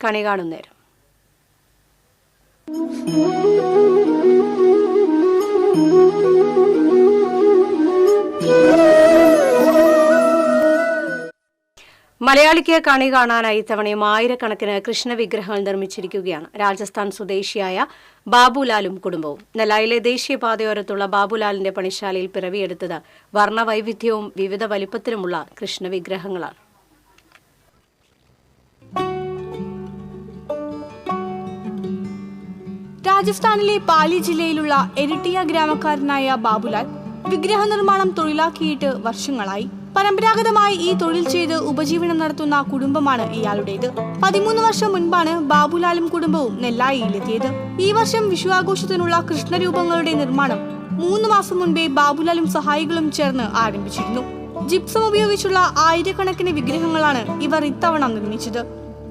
കണി കാണുന്നേരം മലയാളിക്ക് കണി കാണാനായി ഇത്തവണയും ആയിരക്കണക്കിന് കൃഷ്ണവിഗ്രഹങ്ങൾ നിർമ്മിച്ചിരിക്കുകയാണ്. രാജസ്ഥാൻ സ്വദേശിയായ ബാബുലാലും കുടുംബവും. നെല്ലായിലെ ദേശീയപാതയോരത്തുള്ള ബാബുലാലിന്റെ പണിശാലയിൽ പിറവിയെടുത്തത് വർണ്ണവൈവിധ്യവും വിവിധ വലിപ്പത്തിലുമുള്ള കൃഷ്ണവിഗ്രഹങ്ങളാണ്. രാജസ്ഥാനിലെ പാലി ജില്ലയിലുള്ള എരിട്ടിയ ഗ്രാമക്കാരനായ ബാബുലാൽ വിഗ്രഹ നിർമ്മാണം തൊഴിലാക്കിയിട്ട് വർഷങ്ങളായി. പരമ്പരാഗതമായി ഈ തൊഴിൽ ചെയ്ത് ഉപജീവനം നടത്തുന്ന കുടുംബമാണ് ഇയാളുടേത്. 13 വർഷം മുൻപാണ് ബാബുലാലും കുടുംബവും നെല്ലായിയിലെത്തിയത്. ഈ വർഷം വിഷുവാഘോഷത്തിനുള്ള കൃഷ്ണരൂപങ്ങളുടെ നിർമ്മാണം 3 മാസം മുൻപേ ബാബുലാലും സഹായികളും ചേർന്ന് ആരംഭിച്ചിരുന്നു. ജിപ്സം ഉപയോഗിച്ചുള്ള ആയിരക്കണക്കിന് വിഗ്രഹങ്ങളാണ് ഇവർ ഇത്തവണ നിർമ്മിച്ചത്.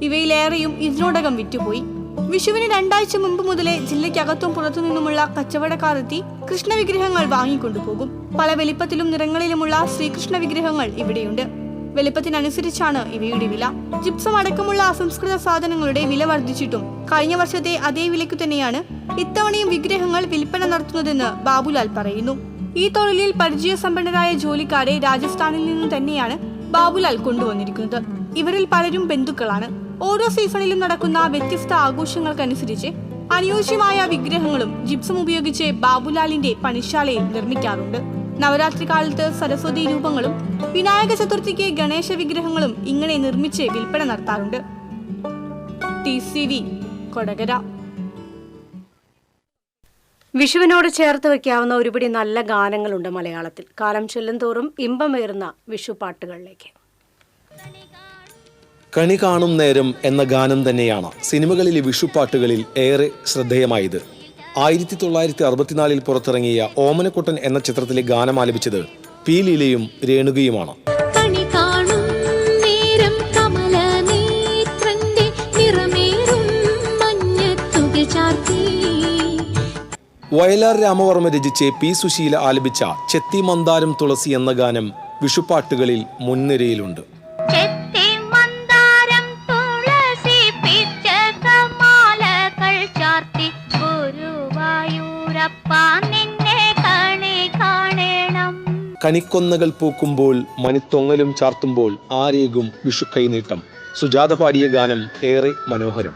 ഇവയിലേറെയും ഇതിനോടകം വിറ്റുപോയി. വിഷുവിന് 2 ആഴ്ച മുമ്പ് മുതലേ ജില്ലയ്ക്കകത്തും പുറത്തുനിന്നുമുള്ള കച്ചവടക്കാർ എത്തി കൃഷ്ണവിഗ്രഹങ്ങൾ വാങ്ങിക്കൊണ്ടുപോകും. പല വലിപ്പത്തിലും നിറങ്ങളിലുമുള്ള ശ്രീകൃഷ്ണ വിഗ്രഹങ്ങൾ ഇവിടെയുണ്ട്. വലിപ്പത്തിനനുസരിച്ചാണ് ഇവയുടെ വില. ജിപ്സം അടക്കമുള്ള അസംസ്കൃത സാധനങ്ങളുടെ വില വർദ്ധിച്ചിട്ടും കഴിഞ്ഞ വർഷത്തെ അതേ വിലയ്ക്കു തന്നെയാണ് ഇത്തവണയും വിഗ്രഹങ്ങൾ വിൽപ്പന നടത്തുന്നതെന്ന് ബാബുലാൽ പറയുന്നു. ഈ തൊഴിലിൽ പരിചയസമ്പന്നരായ ജോലിക്കാരെ രാജസ്ഥാനിൽ നിന്ന് തന്നെയാണ് ബാബുലാൽ കൊണ്ടുവന്നിരിക്കുന്നത്. ഇവരിൽ പലരും ബന്ധുക്കളാണ്. ഓരോ സീസണിലും നടക്കുന്ന വ്യത്യസ്ത ആഘോഷങ്ങൾക്കനുസരിച്ച് അനുയോജ്യമായ വിഗ്രഹങ്ങളും ജിപ്സം ഉപയോഗിച്ച് ബാബുലാലിന്റെ പണിശാലയിൽ നിർമ്മിക്കാറുണ്ട്. നവരാത്രി കാലത്ത് സരസ്വതി രൂപങ്ങളും വിനായക ചതുർത്ഥിക്ക് ഗണേശ വിഗ്രഹങ്ങളും ഇങ്ങനെ നിർമ്മിച്ച് വിൽപ്പന നടത്താറുണ്ട്. TCV കൊടകര. വിഷുവിനോട് ചേർത്ത് വയ്ക്കാവുന്ന ഒരുപിടി നല്ല ഗാനങ്ങളുണ്ട് മലയാളത്തിൽ. കാലം ചെല്ലും തോറും ഇമ്പമേറുന്ന വിഷുപാട്ടുകളിലേക്ക്. കണി കാണും നേരം എന്ന ഗാനം തന്നെയാണ് സിനിമകളിലെ വിഷുപ്പാട്ടുകളിൽ ഏറെ ശ്രദ്ധേയമായത്. 1964 പുറത്തിറങ്ങിയ ഓമനക്കുട്ടൻ എന്ന ചിത്രത്തിലെ ഗാനം ആലപിച്ചത് P. ലീലയും രേണുകയുമാണ്. വയലാർ രാമവർമ്മ രചിച്ച് P. സുശീല ആലപിച്ച ചെത്തി മന്ദാരം തുളസി എന്ന ഗാനം വിഷുപ്പാട്ടുകളിൽ മുൻനിരയിലുണ്ട്. കണിക്കൊന്നകൾ പൂക്കുമ്പോൾ മണിത്തൊങ്ങലും ചാർത്തുമ്പോൾ ആരേകും വിഷു കൈനീട്ടം. സുജാത പാടിയ ഗാനം ഏറെ മനോഹരം.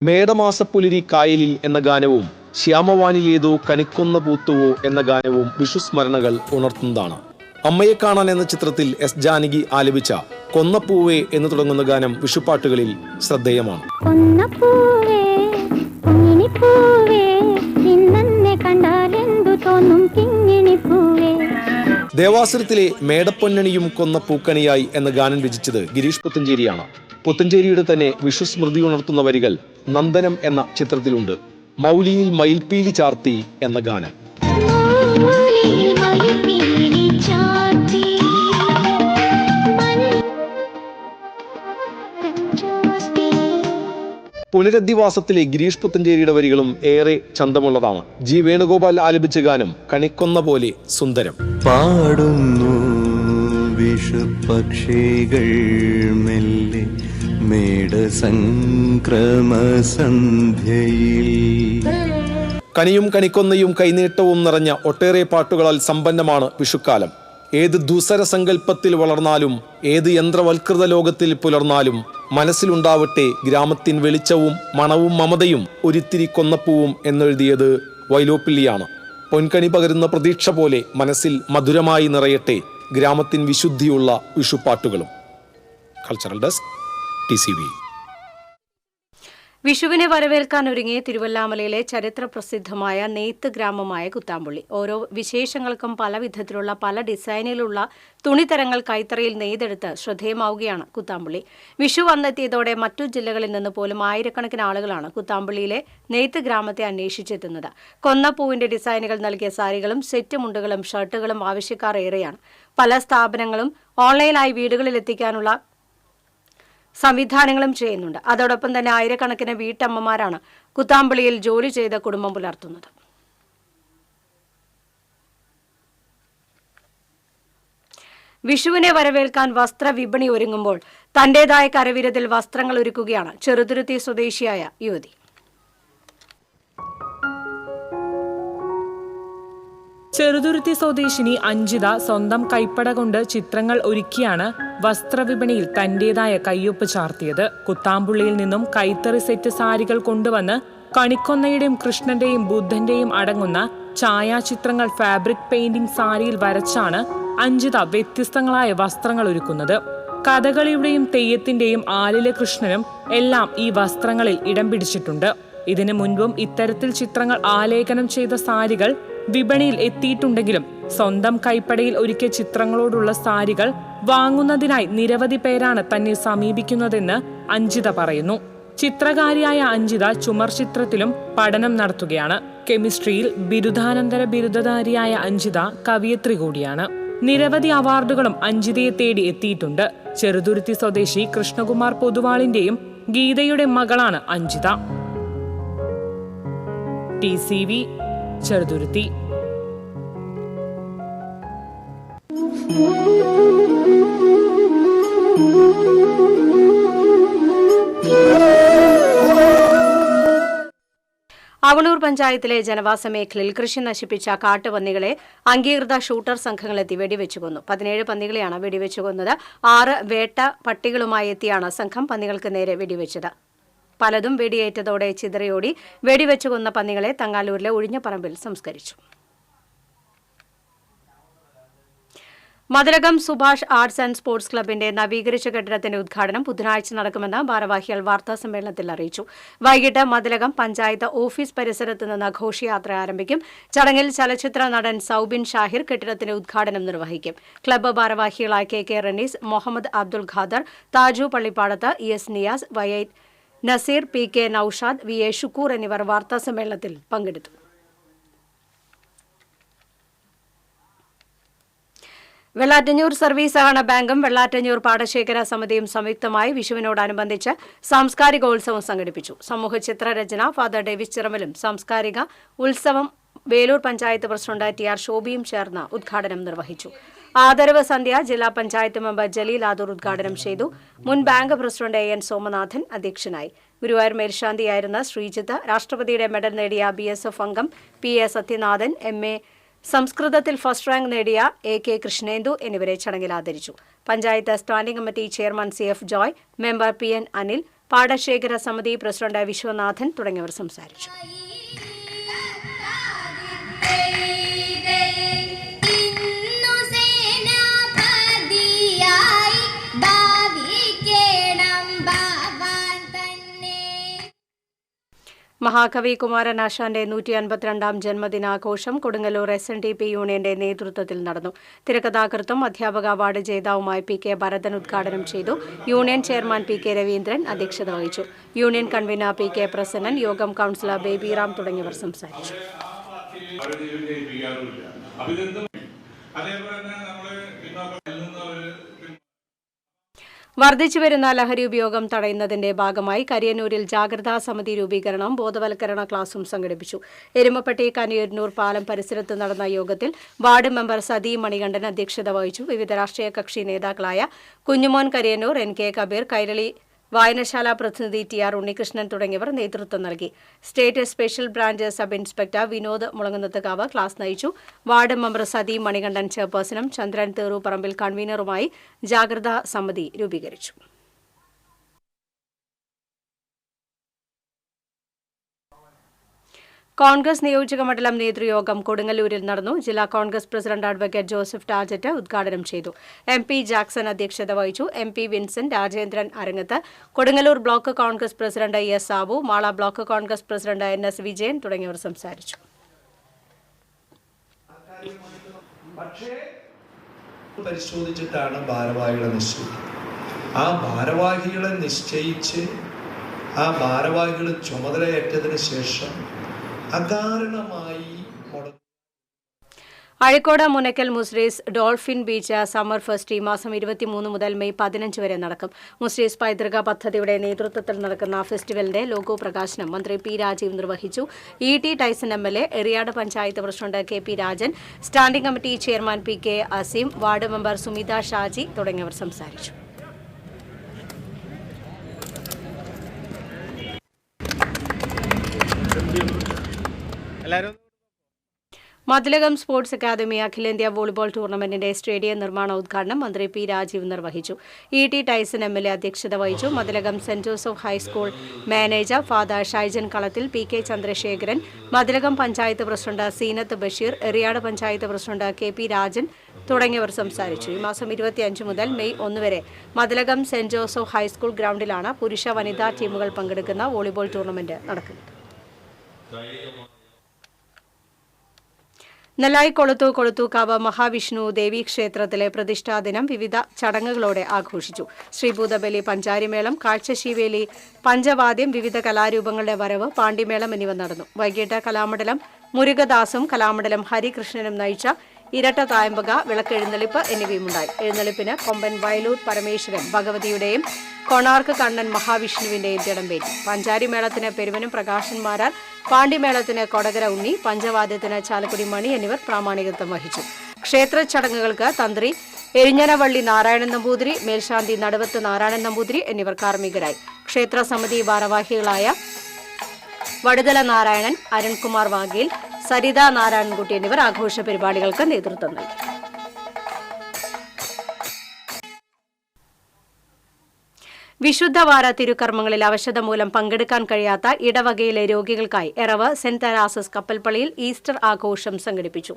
മേടമാസപ്പുലരി കായലിൽ എന്ന ഗാനവും ശ്യാമവാനിലേതോ കണിക്കൊന്ന പൂത്തുവോ എന്ന ഗാനവും വിഷുസ്മരണകൾ ഉണർത്തുന്നതാണ്. അമ്മയെ കാണാൻ എന്ന ചിത്രത്തിൽ എസ് ജാനകി ആലപിച്ച കൊന്നപ്പൂവേ എന്ന് തുടങ്ങുന്ന ഗാനം വിഷുപ്പാട്ടുകളിൽ ശ്രദ്ധേയമാണ്. ദേവാസുരത്തിലെ മേടപ്പൊന്നണിയും കൊന്ന പൂക്കണിയായി എന്ന ഗാനം രചിച്ചത് ഗിരീഷ് പുത്തഞ്ചേരിയാണ്. പുത്തഞ്ചേരിയുടെ തന്നെ വിഷുസ്മൃതി ഉണർത്തുന്ന വരികൾ നന്ദനം എന്ന ചിത്രത്തിലുണ്ട്. മൗലിയിൽ മയിൽപ്പീലി ചാർത്തി എന്ന ഗാനം. പുനരധിവാസത്തിലെ ഗിരീഷ് പുത്തഞ്ചേരിയുടെ വരികളും ഏറെ ചന്തമുള്ളതാണ്. ജി വേണുഗോപാൽ ആലപിച്ച ഗാനം കണിക്കൊന്ന പോലെ സുന്ദരം. പാടുന്നു വിഷുപക്ഷികൾ മെല്ലെ മേടസംക്രമസന്ധ്യയിൽ. കനിയും കണിക്കൊന്നയും കൈനീട്ടവും നിറഞ്ഞ ഒട്ടേറെ പാട്ടുകളാൽ സമ്പന്നമാണ് വിഷുക്കാലം. ഏത് ദുസര സങ്കല്പത്തിൽ വളർന്നാലും ഏത് യന്ത്രവൽകൃത ലോകത്തിൽ പുലർന്നാലും മനസ്സിലുണ്ടാവട്ടെ ഗ്രാമത്തിൻ വെളിച്ചവും മണവും മമതയും ഒരിത്തിരി കൊന്നപ്പൂവും എന്നെഴുതിയത് വൈലോപ്പിള്ളിയാണ്. പൊൻകണി പകരുന്ന പ്രതീക്ഷ പോലെ മനസ്സിൽ മധുരമായി നിറയട്ടെ ഗ്രാമത്തിൻ വിശുദ്ധിയുള്ള വിഷുപ്പാട്ടുകളും. Cultural desk TCV. വിഷുവിനെ വരവേൽക്കാൻ ഒരുങ്ങിയ തിരുവല്ലാമലയിലെ ചരിത്ര പ്രസിദ്ധമായ നെയ്ത്ത് ഗ്രാമമായ കുത്താമ്പുള്ളി. ഓരോ വിശേഷങ്ങൾക്കും പല വിധത്തിലുള്ള പല ഡിസൈനിലുള്ള തുണിത്തരങ്ങൾ കൈത്തറയിൽ നെയ്തെടുത്ത് ശ്രദ്ധേയമാവുകയാണ് കുത്താമ്പുള്ളി. വിഷു വന്നെത്തിയതോടെ മറ്റു ജില്ലകളിൽ നിന്ന് പോലും ആയിരക്കണക്കിന് ആളുകളാണ് കുത്താമ്പുള്ളിയിലെ നെയ്ത്ത് ഗ്രാമത്തെ അന്വേഷിച്ചെത്തുന്നത്. കൊന്നപ്പൂവിന്റെ ഡിസൈനുകൾ നൽകിയ സാരികളും സെറ്റ് മുണ്ടുകളും ഷർട്ടുകളും ആവശ്യക്കാർ ഏറെയാണ്. പല സ്ഥാപനങ്ങളും ഓൺലൈനായി വീടുകളിൽ എത്തിക്കാനുള്ള സംവിധാനങ്ങളും ചെയ്യുന്നുണ്ട്. അതോടൊപ്പം തന്നെ ആയിരക്കണക്കിന് വീട്ടമ്മമാരാണ് കുത്താമ്പുള്ളിയിൽ ജോലി ചെയ്ത കുടുംബം പുലർത്തുന്നത്. വിഷുവിനെ വരവേൽക്കാൻ വസ്ത്രവിപണി ഒരുങ്ങുമ്പോൾ തന്റേതായ കരവിരുതിൽ വസ്ത്രങ്ങൾ ഒരുക്കുകയാണ് ചെറുതുരുത്തി സ്വദേശിയായ യുവതി. ചെറുതുരുത്തി സ്വദേശിനി അഞ്ജിത സ്വന്തം കൈപ്പട കൊണ്ട് ചിത്രങ്ങൾ ഒരുക്കിയാണ് വസ്ത്രവിപണിയിൽ തന്റേതായ കയ്യൊപ്പ് ചാർത്തിയത്. കുത്താമ്പുള്ളിയിൽ നിന്നും കൈത്തറി സെറ്റ് സാരികൾ കൊണ്ടുവന്ന് കണിക്കൊന്നയുടെയും കൃഷ്ണന്റെയും ബുദ്ധന്റെയും അടങ്ങുന്ന ഛായാചിത്രങ്ങൾ ഫാബ്രിക് പെയിന്റിംഗ് സാരിയിൽ വരച്ചാണ് അഞ്ജിത വ്യത്യസ്തങ്ങളായ വസ്ത്രങ്ങൾ ഒരുക്കുന്നത്. കഥകളിയുടെയും തെയ്യത്തിന്റെയും ആലിലെ കൃഷ്ണനും എല്ലാം ഈ വസ്ത്രങ്ങളിൽ ഇടം പിടിച്ചിട്ടുണ്ട്. ഇതിനു മുൻപും ഇത്തരത്തിൽ ചിത്രങ്ങൾ ആലേഖനം ചെയ്ത സാരികൾ വിപണിയിൽ എത്തിയിട്ടുണ്ടെങ്കിലും സ്വന്തം കൈപ്പടയിൽ ഒരുക്കിയ ചിത്രങ്ങളോടുള്ള സാരികൾ വാങ്ങുന്നതിനായി നിരവധി പേരാണ് തന്നെ സമീപിക്കുന്നതെന്ന് അഞ്ജിത പറയുന്നു. ചിത്രകാരിയായ അഞ്ജിത ചുമർ ചിത്രത്തിലും പഠനം നടത്തുകയാണ്. കെമിസ്ട്രിയിൽ ബിരുദാനന്തര ബിരുദധാരിയായ അഞ്ജിത കവിയത്രി കൂടിയാണ്. നിരവധി അവാർഡുകളും അഞ്ജിതയെ തേടി എത്തിയിട്ടുണ്ട്. ചെറുതുരുത്തി സ്വദേശി കൃഷ്ണകുമാർ പൊതുവാളിന്റെയും ഗീതയുടെ മകളാണ് അഞ്ജിത. TCV ചെറുതുരുത്തി. അവണൂർ പഞ്ചായത്തിലെ ജനവാസ മേഖലയിൽ കൃഷി നശിപ്പിച്ച കാട്ടുപന്നികളെ അംഗീകൃത ഷൂട്ടർ സംഘങ്ങളെത്തി വെടിവെച്ചു കൊന്നു. 17 പന്നികളെയാണ് വെടിവെച്ചു കൊന്നത്. 6 വേട്ട പട്ടികളുമായി എത്തിയാണ് സംഘം പന്നികൾക്ക് നേരെ വെടിവെച്ചത്. പലതും വെടിയേറ്റതോടെ ചിതറിയോടി. വെടിവെച്ചു കൊന്ന പന്നികളെ തങ്ങാലൂരിലെ ഒഴിഞ്ഞപ്പറമ്പിൽ സംസ്കരിച്ചു. Mathilakam Subhash arts and sports ക്ലബിന്റെ നവീകരിച്ച കെട്ടിടത്തിന്റെ ഉദ്ഘാടനം ബുധനാഴ്ച നടക്കുമെന്ന് ഭാരവാഹികൾ വാർത്താസമ്മേളനത്തിൽ അറിയിച്ചു. വൈകിട്ട് മതിലകം പഞ്ചായത്ത് ഓഫീസ് പരിസരത്ത് നിന്ന് ഘോഷയാത്ര ആരംഭിക്കും. ചടങ്ങിൽ ചലച്ചിത്ര നടൻ സൌബിൻ ഷാഹിർ കെട്ടിടത്തിന്റെ ഉദ്ഘാടനം നിർവഹിക്കും. ക്ലബ്ബ് ഭാരവാഹികളായ KK റനീസ്, മുഹമ്മദ് അബ്ദുൽ ഖാദർ, താജു Pallippadath, ES Niyas, YI Naseer, PK Naushad, VA Shukkur എന്നിവർ വാർത്താസമ്മേളനത്തിൽ പങ്കെടുത്തു. വെള്ളാറ്റഞ്ഞൂർ സർവീസ് സഹകരണ ബാങ്കും വെള്ളാറ്റഞ്ഞൂർ പാടശേഖര സമിതിയും സംയുക്തമായി വിഷുവിനോടനുബന്ധിച്ച് സാംസ്കാരികോത്സവം സംഘടിപ്പിച്ചു. സമൂഹ ചിത്രരചന ഫാദർ ഡേവിസ് ചിറമലും സാംസ്കാരിക ഉത്സവം വേലൂർ പഞ്ചായത്ത് പ്രസിഡന്റ് TR ഷോബിയും ചേർന്ന് ഉദ്ഘാടനം നിർവഹിച്ചു. ആദരവ് സന്ധ്യ ജില്ലാ പഞ്ചായത്ത് മെമ്പർ ജലീൽ ആദൂർ ഉദ്ഘാടനം ചെയ്തു. മുൻ ബാങ്ക് പ്രസിഡന്റ് AN സോമനാഥൻ അധ്യക്ഷനായി. ഗുരുവായൂർ മേൽശാന്തിയായിരുന്ന ശ്രീജിത്ത്, രാഷ്ട്രപതിയുടെ മെഡൽ നേടിയ BSF അംഗം PA സത്യനാഥൻ, MA സംസ്കൃതത്തിൽ ഫസ്റ്റ് റാങ്ക് നേടിയ AK കൃഷ്ണേന്ദു എന്നിവരെ ചടങ്ങിൽ ആദരിച്ചു. Panchayat standing committee chairman CF Joy, member PN Anil, പാടശേഖര സമിതി പ്രസിഡന്റ് വിശ്വനാഥൻ തുടങ്ങിയവർ സംസാരിച്ചു. മഹാകവി കുമാരനാശാന്റെ 152ാം ജന്മദിനാഘോഷം കൊടുങ്ങല്ലൂർ SNDP യൂണിയന്റെ നേതൃത്വത്തിൽ നടന്നു. തിരക്കഥാകൃത്തും അധ്യാപക അവാർഡ് ജേതാവുമായി PK ഭരതൻ ഉദ്ഘാടനം ചെയ്തു. യൂണിയൻ ചെയർമാൻ PK രവീന്ദ്രൻ അധ്യക്ഷത വഹിച്ചു. യൂണിയൻ കൺവീനർ PK പ്രസന്നൻ, യോഗം കൌൺസിലർ ബേബിറാം തുടങ്ങിയവർ സംസാരിച്ചു. വർദ്ധിച്ചുവരുന്ന ലഹരി ഉപയോഗം തടയുന്നതിന്റെ ഭാഗമായി കരിയന്നൂരിൽ ജാഗ്രതാ സമിതി രൂപീകരണം, ബോധവൽക്കരണ ക്ലാസും സംഘടിപ്പിച്ചു. എരുമപ്പെട്ടി കനിയൂർ പാലം പരിസരത്ത് നടന്ന യോഗത്തിൽ വാർഡ് മെമ്പർ സതി മണികണ്ഠൻ അധ്യക്ഷത വഹിച്ചു. വിവിധ രാഷ്ട്രീയ കക്ഷി നേതാക്കളായ കുഞ്ഞുമോൻ കരിയന്നൂർ, NK കബീർ, കൈരളി വായനശാല പ്രതിനിധി TR ഉണ്ണികൃഷ്ണൻ തുടങ്ങിയവർ നേതൃത്വം നൽകി. State special branch sub inspector Vinod Mulamkunnathukavu class നയിച്ചു. വാർഡ് മെമ്പർ സതി മണികണ്ഠൻ ചെയർപേഴ്സണും ചന്ദ്രൻ തേറൂപ്പറമ്പിൽ കൺവീനറുമായി ജാഗ്രതാ സമിതി രൂപീകരിച്ചു. കോൺഗ്രസ് നിയോജക മണ്ഡലം നേതൃയോഗം കൊടുങ്ങല്ലൂരിൽ നടന്നു. ജില്ലാ Congress president advocate Joseph Tajet ഉദ്ഘാടനം ചെയ്തു. MP ജാക്സൺ അധ്യക്ഷത വഹിച്ചു. MP Vincent, Rajendran Arangath, Kodungallur block Congress president S Sabu, Mala block Congress president NS Vijayan തുടങ്ങിയവർ സംസാരിച്ചു. പരിശോധിച്ചിട്ടാണ് ഭാരവാഹികളെ നിശ്ചയിക്കുന്നത്. ആ ഭാരവാഹികളെ നിശ്ചയിച്ച് ആ ഭാരവാഹികൾ ചുമതലയേറ്റതിന് ശേഷം അകാരണമായി Azhikode Munakkal Muziris dolphin beach summer fest ഈ മാസം 23 മുതൽ മെയ് 15 വരെ നടക്കും. മുസ്രീസ് പൈതൃക പദ്ധതിയുടെ നേതൃത്വത്തിൽ നടക്കുന്ന ഫെസ്റ്റിവലിന്റെ ലോഗോ പ്രകാശനം മന്ത്രി P രാജീവ് നിർവഹിച്ചു. ET Tyson MLA, Eriyad panchayat president KP Rajan, standing committee chairman PK Azeem, ward member Sumitha Shaji തുടങ്ങിയവർ സംസാരിച്ചു. മതിലകം സ്പോർട്സ് അക്കാദമി അഖിലേന്ത്യാ വോളിബോൾ ടൂർണമെന്റിന്റെ സ്റ്റേഡിയം നിർമ്മാണ ഉദ്ഘാടനം മന്ത്രി P രാജീവ് നിർവഹിച്ചു. ET ടൈസൺ MLA അധ്യക്ഷത വഹിച്ചു. Mathilakam Saint Joseph high school manager father Shaijan Kalathil, PK Chandrasekharan, Mathilakam panchayat president Seenath Basheer, Eriyad panchayat president KP Rajan തുടങ്ങിയവർ സംസാരിച്ചു. ഈ മാസം 25 മുതൽ മെയ് 1 വരെ മതിലകം സെന്റ് ജോസഫ് ഹൈസ്കൂൾ ഗ്രൗണ്ടിലാണ് പുരുഷ വനിതാ ടീമുകൾ പങ്കെടുക്കുന്ന വോളിബോൾ ടൂർണമെന്റ് നടക്കുന്നത്. നെല്ലായി കൊളുത്തൂക്കാവ് മഹാവിഷ്ണു ദേവീ ക്ഷേത്രത്തിലെ പ്രതിഷ്ഠാദിനം വിവിധ ചടങ്ങുകളോടെ ആഘോഷിച്ചു. ശ്രീഭൂതബലി, പഞ്ചാരിമേളം, കാഴ്ചശീവേലി, പഞ്ചവാദ്യം, വിവിധ കലാരൂപങ്ങളുടെ വരവ്, പാണ്ടിമേളം എന്നിവ നടന്നു. വൈകിട്ട് കലാമണ്ഡലം മുരുകദാസും കലാമണ്ഡലം ഹരികൃഷ്ണനും നയിച്ച ഇരട്ട തായമ്പക, വിളക്കെഴുന്നള്ളിപ്പ് എന്നിവയുമുണ്ടായി. എഴുന്നള്ളിപ്പിന് കൊമ്പൻ വയലൂർ പരമേശ്വരൻ ഭഗവതിയുടെയും കൊണാർക്ക് കണ്ണൻ മഹാവിഷ്ണുവിന്റെയും തിടമ്പേറ്റി. പഞ്ചാരിമേളത്തിന് പെരുവനും പ്രകാശന്മാരാർ, പാണ്ടിമേളത്തിന് കൊടകര ഉണ്ണി, പഞ്ചവാദ്യത്തിന് ചാലക്കുടി മണി എന്നിവർ പ്രാമാണികത്വം വഹിച്ചു. ക്ഷേത്ര ചടങ്ങുകൾക്ക് തന്ത്രി എരിഞ്ഞനവള്ളി നാരായണൻ നമ്പൂതിരി, മേൽശാന്തി നടുവത്ത് നാരായണൻ നമ്പൂതിരി എന്നിവർ കാർമ്മികരായി. ക്ഷേത്ര സമിതി ഭാരവാഹികളായ വടുതല നാരായണൻ, അരുൺകുമാർ വാഗേൽ, സരിത നാരായണൻകുട്ടി എന്നിവർ ആഘോഷ പരിപാടികൾക്ക് നേതൃത്വം നൽകി. വിശുദ്ധവാര തിരുക്കർമ്മങ്ങളിൽ അവശത മൂലം പങ്കെടുക്കാൻ കഴിയാത്ത ഇടവകയിലെ രോഗികൾക്കായി എറവ് സെന്റ് തെരാസസ് കപ്പൽപ്പള്ളിയിൽ ഈസ്റ്റർ ആഘോഷം സംഘടിപ്പിച്ചു.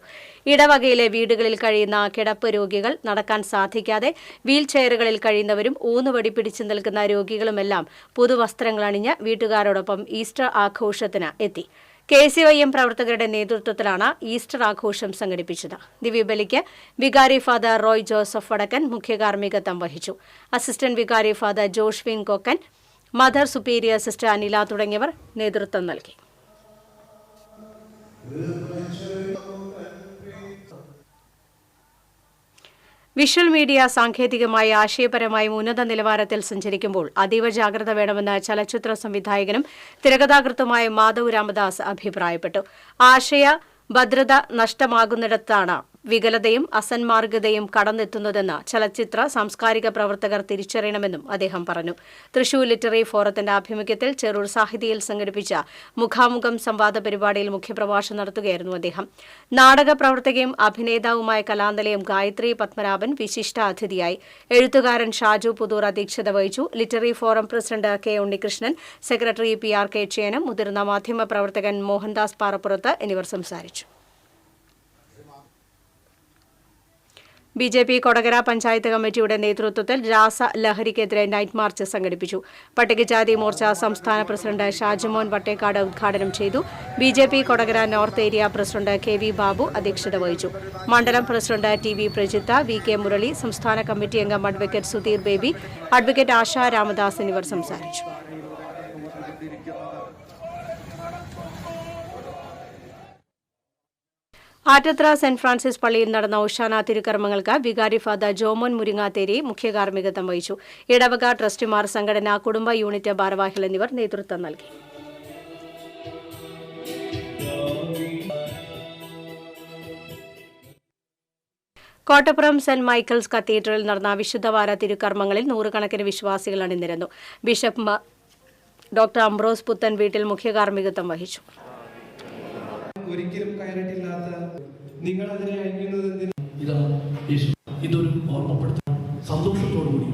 ഇടവകയിലെ വീടുകളിൽ കഴിയുന്ന കിടപ്പ് രോഗികൾ, നടക്കാൻ സാധിക്കാതെ വീൽ ചെയറുകളിൽ കഴിയുന്നവരും ഊന്നുവടി പിടിച്ചു നിൽക്കുന്ന രോഗികളുമെല്ലാം പുതുവസ്ത്രങ്ങൾ അണിഞ്ഞ് വീട്ടുകാരോടൊപ്പം ഈസ്റ്റർ ആഘോഷത്തിന് എത്തി. KCYM പ്രവർത്തകരുടെ നേതൃത്വത്തിലാണ് ഈസ്റ്റർ ആഘോഷം സംഘടിപ്പിച്ചത്. ദിവ്യബലിക്ക് വികാരി ഫാദർ റോയ് ജോസഫ് വടക്കൻ മുഖ്യ കാർമ്മികത്വം വഹിച്ചു. അസിസ്റ്റന്റ് വികാരി father Joshwin Kokkan, mother superior sister Anila തുടങ്ങിയവർ നേതൃത്വം നൽകി. വിഷ്വൽ മീഡിയ സാങ്കേതികമായി ആശയപരമായും ഉന്നത നിലവാരത്തിൽ സഞ്ചരിക്കുമ്പോൾ അതീവ ജാഗ്രത വേണമെന്ന് ചലച്ചിത്ര സംവിധായകനും തിരക്കഥാകൃത്തുമായ മാധവ് രാമദാസ് അഭിപ്രായപ്പെട്ടു. ആശയ ഭദ്രത നഷ്ടമാകുന്നിടത്താണ് വികലതയും അസന്മാർഗതയും കടന്നെത്തുന്നതെന്ന് ചലച്ചിത്ര സാംസ്കാരിക പ്രവർത്തകർ തിരിച്ചറിയണമെന്നും അദ്ദേഹം പറഞ്ഞു. തൃശൂർ ലിറ്റററി ഫോറത്തിന്റെ ആഭിമുഖ്യത്തിൽ ചെറൂർ സാഹിതിയിൽ സംഘടിപ്പിച്ച മുഖാമുഖം സംവാദ പരിപാടിയിൽ മുഖ്യപ്രഭാഷണം നടത്തുകയായിരുന്നു അദ്ദേഹം. നാടക പ്രവർത്തകയും അഭിനേതാവുമായ കലാനിലയം ഗായത്രി പത്മനാഭൻ വിശിഷ്ട അതിഥിയായി. എഴുത്തുകാരൻ ഷാജു പുതൂർ അധ്യക്ഷത വഹിച്ചു. Literary forum president K Unnikrishnan, secretary PR K Chenam, മുതിർന്ന മാധ്യമ പ്രവർത്തകൻ മോഹൻദാസ് പാറപ്പുറത്ത് എന്നിവർ സംസാരിച്ചു. BJP കൊടകര പഞ്ചായത്ത് കമ്മിറ്റിയുടെ നേതൃത്വത്തിൽ രാസലഹരിക്കെതിരെ നൈറ്റ് മാർച്ച് സംഘടിപ്പിച്ചു. പട്ടികജാതി മോർച്ച സംസ്ഥാന പ്രസിഡന്റ് ഷാജിമോൻ വട്ടേക്കാട് ഉദ്ഘാടനം ചെയ്തു. BJP Kodakara north area president KV Babu അധ്യക്ഷത വഹിച്ചു. മണ്ഡലം president TV Prajitha, VK Murali, സംസ്ഥാന കമ്മിറ്റി അംഗം അഡ്വക്കേറ്റ് സുധീർ ബേബി, അഡ്വക്കേറ്റ് ആശ രാമദാസ് എന്നിവർ സംസാരിച്ചു. ആറ്റത്ര സെന്റ് ഫ്രാൻസിസ് പള്ളിയിൽ നടന്ന ഓശാന തിരുക്കർമ്മങ്ങൾക്ക് വികാരി ഫാദർ ജോമോൻ മുരിങ്ങാത്തേരി മുഖ്യ കാർമ്മികത്വം വഹിച്ചു. ഇടവക ട്രസ്റ്റിമാർ, സംഘടന, കുടുംബ യൂണിറ്റ് ഭാരവാഹികൾ എന്നിവർ നേതൃത്വം നൽകി. കോട്ടപ്പുറം സെന്റ് മൈക്കിൾസ് കത്തീഡ്രലിൽ നടന്ന വിശുദ്ധവാര തിരുക്കർമ്മങ്ങളിൽ നൂറുകണക്കിന് വിശ്വാസികൾ അണിനിരന്നു. ബിഷപ്പ് ഡോക്ടർ അംബ്രോസ് പുത്തൻ വീട്ടിൽ മുഖ്യ കാർമ്മികത്വം വഹിച്ചു. ഒരിക്കലും കയറിയിട്ടില്ലാത്ത നിങ്ങൾ അതിനെ അയക്കുന്നത് ഇതൊരു ഓർമ്മപ്പെടുത്തൽ സന്തോഷത്തോടുകൂടി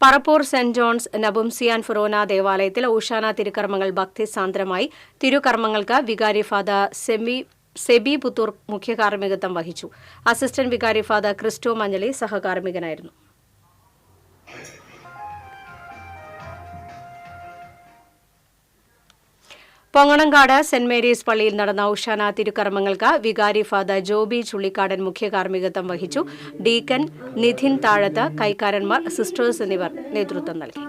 പറപ്പൂർ സെന്റ് ജോൺസ് നബുംസിയാൻ ഫൊറോന ദേവാലയത്തിൽ ഓശാന തിരുക്കർമ്മങ്ങൾ ഭക്തിസാന്ദ്രമായി. തിരുക്കർമ്മങ്ങൾക്ക് വികാരി ഫാദർ സെബി പുത്തൂർ മുഖ്യ കാർമ്മികത്വം വഹിച്ചു. അസിസ്റ്റന്റ് വികാരി ഫാദർ ക്രിസ്റ്റോ മഞ്ഞളി സഹകാർമ്മികനായിരുന്നു. പൊങ്ങണങ്കാട് സെന്റ് മേരീസ് പള്ളിയിൽ നടന്ന ഓശാന തിരുക്കർമ്മങ്ങൾക്ക് വികാരി ഫാദർ ജോബി ചുള്ളിക്കാടൻ മുഖ്യ കാർമ്മികത്വം വഹിച്ചു. ഡീക്കൻ നിധിൻ താഴത്ത്, കൈക്കാരന്മാർ, സിസ്റ്റേഴ്സ് എന്നിവർ നേതൃത്വം നൽകി.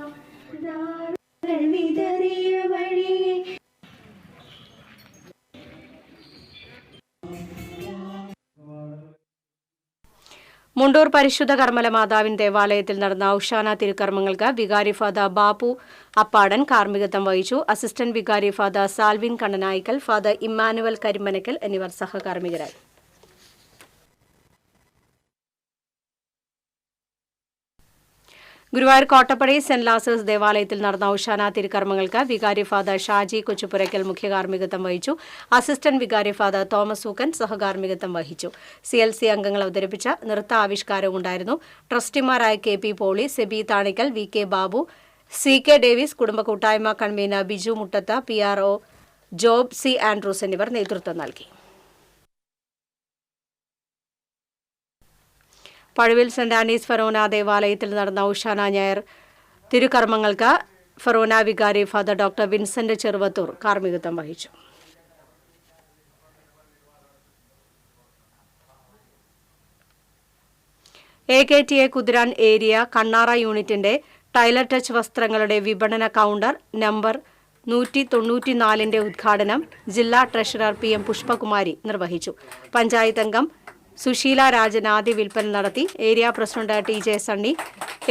മുണ്ടൂർ പരിശുദ്ധ കർമ്മല മാതാവിൻ ദേവാലയത്തിൽ നടന്ന ഓശാന തിരുക്കർമ്മങ്ങൾക്ക് വികാരി ഫാദർ ബാപ്പു അപ്പാടൻ കാർമ്മികത്വം വഹിച്ചു. അസിസ്റ്റന്റ് വികാരി father Salvin Kannanaikkal, father Emmanuel Karimanakkal എന്നിവർ സഹകാർമ്മികരായി. ഗുരുവായൂർ കോട്ടപ്പടി സെന്റ് ലാസേഴ്സ് ദേവാലയത്തിൽ നടന്ന ഓശാന തിരുക്കർമ്മങ്ങൾക്ക് വികാരി ഫാദർ ഷാജി കൊച്ചുപുരയ്ക്കൽ മുഖ്യ കാർമ്മികത്വം വഹിച്ചു. അസിസ്റ്റന്റ് വികാരി ഫാദർ തോമസ് ഊക്കൻ സഹകാർമ്മികത്വം വഹിച്ചു. CLC അംഗങ്ങൾ അവതരിപ്പിച്ച നൃത്താവിഷ്കാരവും ഉണ്ടായിരുന്നു. ട്രസ്റ്റിമാരായ KP Poly, Sebi Thanikkal, VK Babu, CK Davis, കുടുംബ കൂട്ടായ്മ convener Biju Muttath, PRO Job C Andrews എന്നിവർ നേതൃത്വം നൽകി. പഴുവിൽ സെന്റ് ആനീസ് ഫൊറോന ദേവാലയത്തിൽ നടന്ന ഓശാന ഞായർ തിരുക്കർമ്മങ്ങൾക്ക് ഫൊറോന വികാരി ഫാദർ ഡോക്ടർ വിൻസെന്റ് ചെറുവത്തൂർ കാർമ്മികത്വം വഹിച്ചു. AKTA കുതിരാൻ ഏരിയ കണ്ണാറ യൂണിറ്റിന്റെ ടൈലർ ടച്ച് വസ്ത്രങ്ങളുടെ വിപണന കൗണ്ടർ നമ്പർ 194ന്റെ ഉദ്ഘാടനം ജില്ലാ ട്രഷറർ PM പുഷ്പകുമാരി നിർവഹിച്ചു. പഞ്ചായത്ത് അംഗം സുശീല രാജൻ ആദ്യ വിൽപ്പന നടത്തി. Area president TJ Sunny,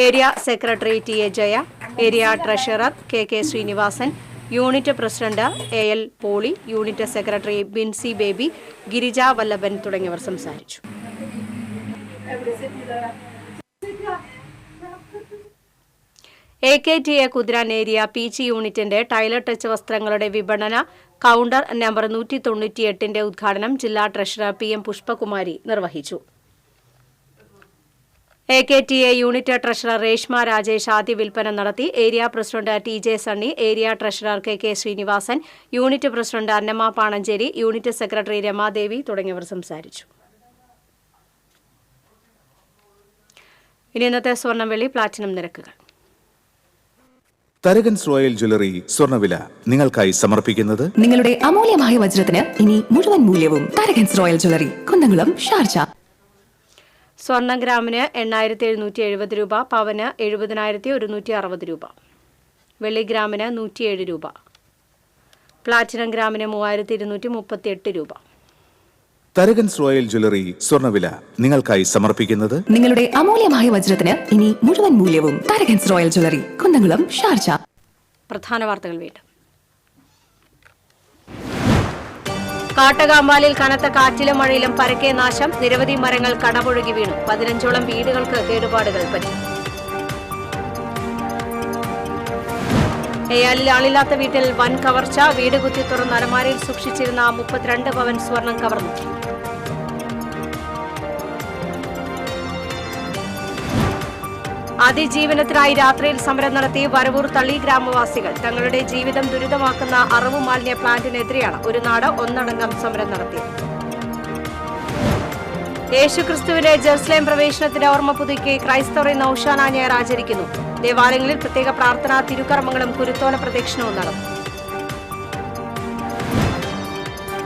area secretary TA Jaya, area treasurer KK Sreenivasan, unit president AL Poly, unit secretary Binsy Baby, Girija Vallabhan തുടങ്ങിയവർ സംസാരിച്ചു. AKTA കുതിരാൻ ഏരിയ PG യൂണിറ്റിന്റെ ടൈലർ ടച്ച് വസ്ത്രങ്ങളുടെ വിപണന കൗണ്ടർ നമ്പർ 198ന്റെ ഉദ്ഘാടനം ജില്ലാ ട്രഷറർ PM പുഷ്പകുമാരി നിർവഹിച്ചു. AKTA unit treasurer Reshma Rajesh ആദ്യ വിൽപ്പന നടത്തി. Area president TJ Sunny, area treasurer KK Sreenivasan, unit president Annamma Panancheri, unit secretary Ramadevi തുടങ്ങിയവർ സംസാരിച്ചു. ഇനി ഇന്നത്തെ സ്വർണം വെള്ളി പ്ലാറ്റിനം നിരക്കുകൾ. തരകൻസ് റോയൽ ജ്വല്ലറി സ്വർണ്ണവില നിങ്ങൾക്കായി സമർപ്പിക്കുന്നത് നിങ്ങളുടെ അമൂല്യമായ വജ്രത്തിന് ഇനി മുഴുവൻ മൂല്യവും Tharakans royal jewellery, Kunnamkulam, Sharjah. സ്വർണം ഗ്രാമിന് 8,770 രൂപ, പവന് 70,160 രൂപ, വെള്ളി ഗ്രാമിന് 107 രൂപ, പ്ലാറ്റിനം ഗ്രാമിന് 3,238 രൂപ. തരകൻസ് റോയൽ ജ്വല്ലറി സ്വർണ്ണവില നിങ്ങൾക്കായി സമർപ്പിക്കുന്നത് നിങ്ങളുടെ അമൂല്യമായ വജ്രത്തിന് ഇനി മുഴുവൻ മൂല്യവും Tharakans royal jewellery, Kunnamkulam, Sharjah. പ്രധാന വാർത്തകൾ വീണ്ടും. കാട്ടകാമ്പാലിൽ കനത്ത കാറ്റിലും മഴയിലും പരക്കെ നാശം. നിരവധി മരങ്ങൾ കടപുഴകി വീണു. 15ഓളം വീടുകൾക്ക് കേടുപാടുകൾ പറ്റി. എയാലിൽ ആളില്ലാത്ത വീട്ടിൽ വൻ കവർച്ച. വീട് കുത്തി തുറന്ന് അലമാരയിൽ സൂക്ഷിച്ചിരുന്ന 32 പവൻ സ്വർണം കവർന്നു. അതിജീവനത്തിനായി രാത്രിയിൽ സമരം നടത്തി വരവൂർ തളി ഗ്രാമവാസികൾ. തങ്ങളുടെ ജീവിതം ദുരിതമാക്കുന്ന അറവു മാലിന്യ പ്ലാന്റിനെതിരെയാണ് ഒരു നാട് ഒന്നടങ്കം സമരം നടത്തിയത്. യേശുക്രിസ്തുവിന്റെ ജെറുസലേം പ്രവേശനത്തിന്റെ ഓർമ്മ പുതുക്കി ക്രൈസ്തവർ ഇന്ന് ഓശാന ഞായർ ആചരിക്കുന്നു. ദേവാലയങ്ങളിൽ പ്രത്യേക പ്രാർത്ഥനാ തിരുക്കർമ്മങ്ങളും കുരുത്തോല പ്രദക്ഷിണവും നടന്നു.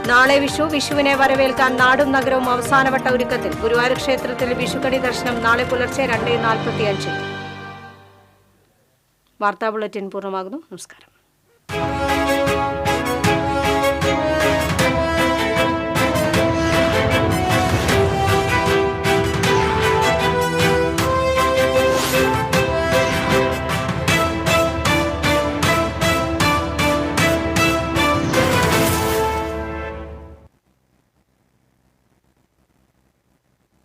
നാളെ വിഷുവിനെ വരവേൽക്കാൻ നാടും നഗരവും അവസാനവട്ട ഒരുക്കത്തിൽ. ഗുരുവായൂർ ക്ഷേത്രത്തിൽ വിഷുക്കണി ദർശനം നാളെ പുലർച്ചെ 2:45. വാർത്താ ബുള്ളറ്റിൻ പൂർണ്ണമാകുന്നു. നമസ്കാരം.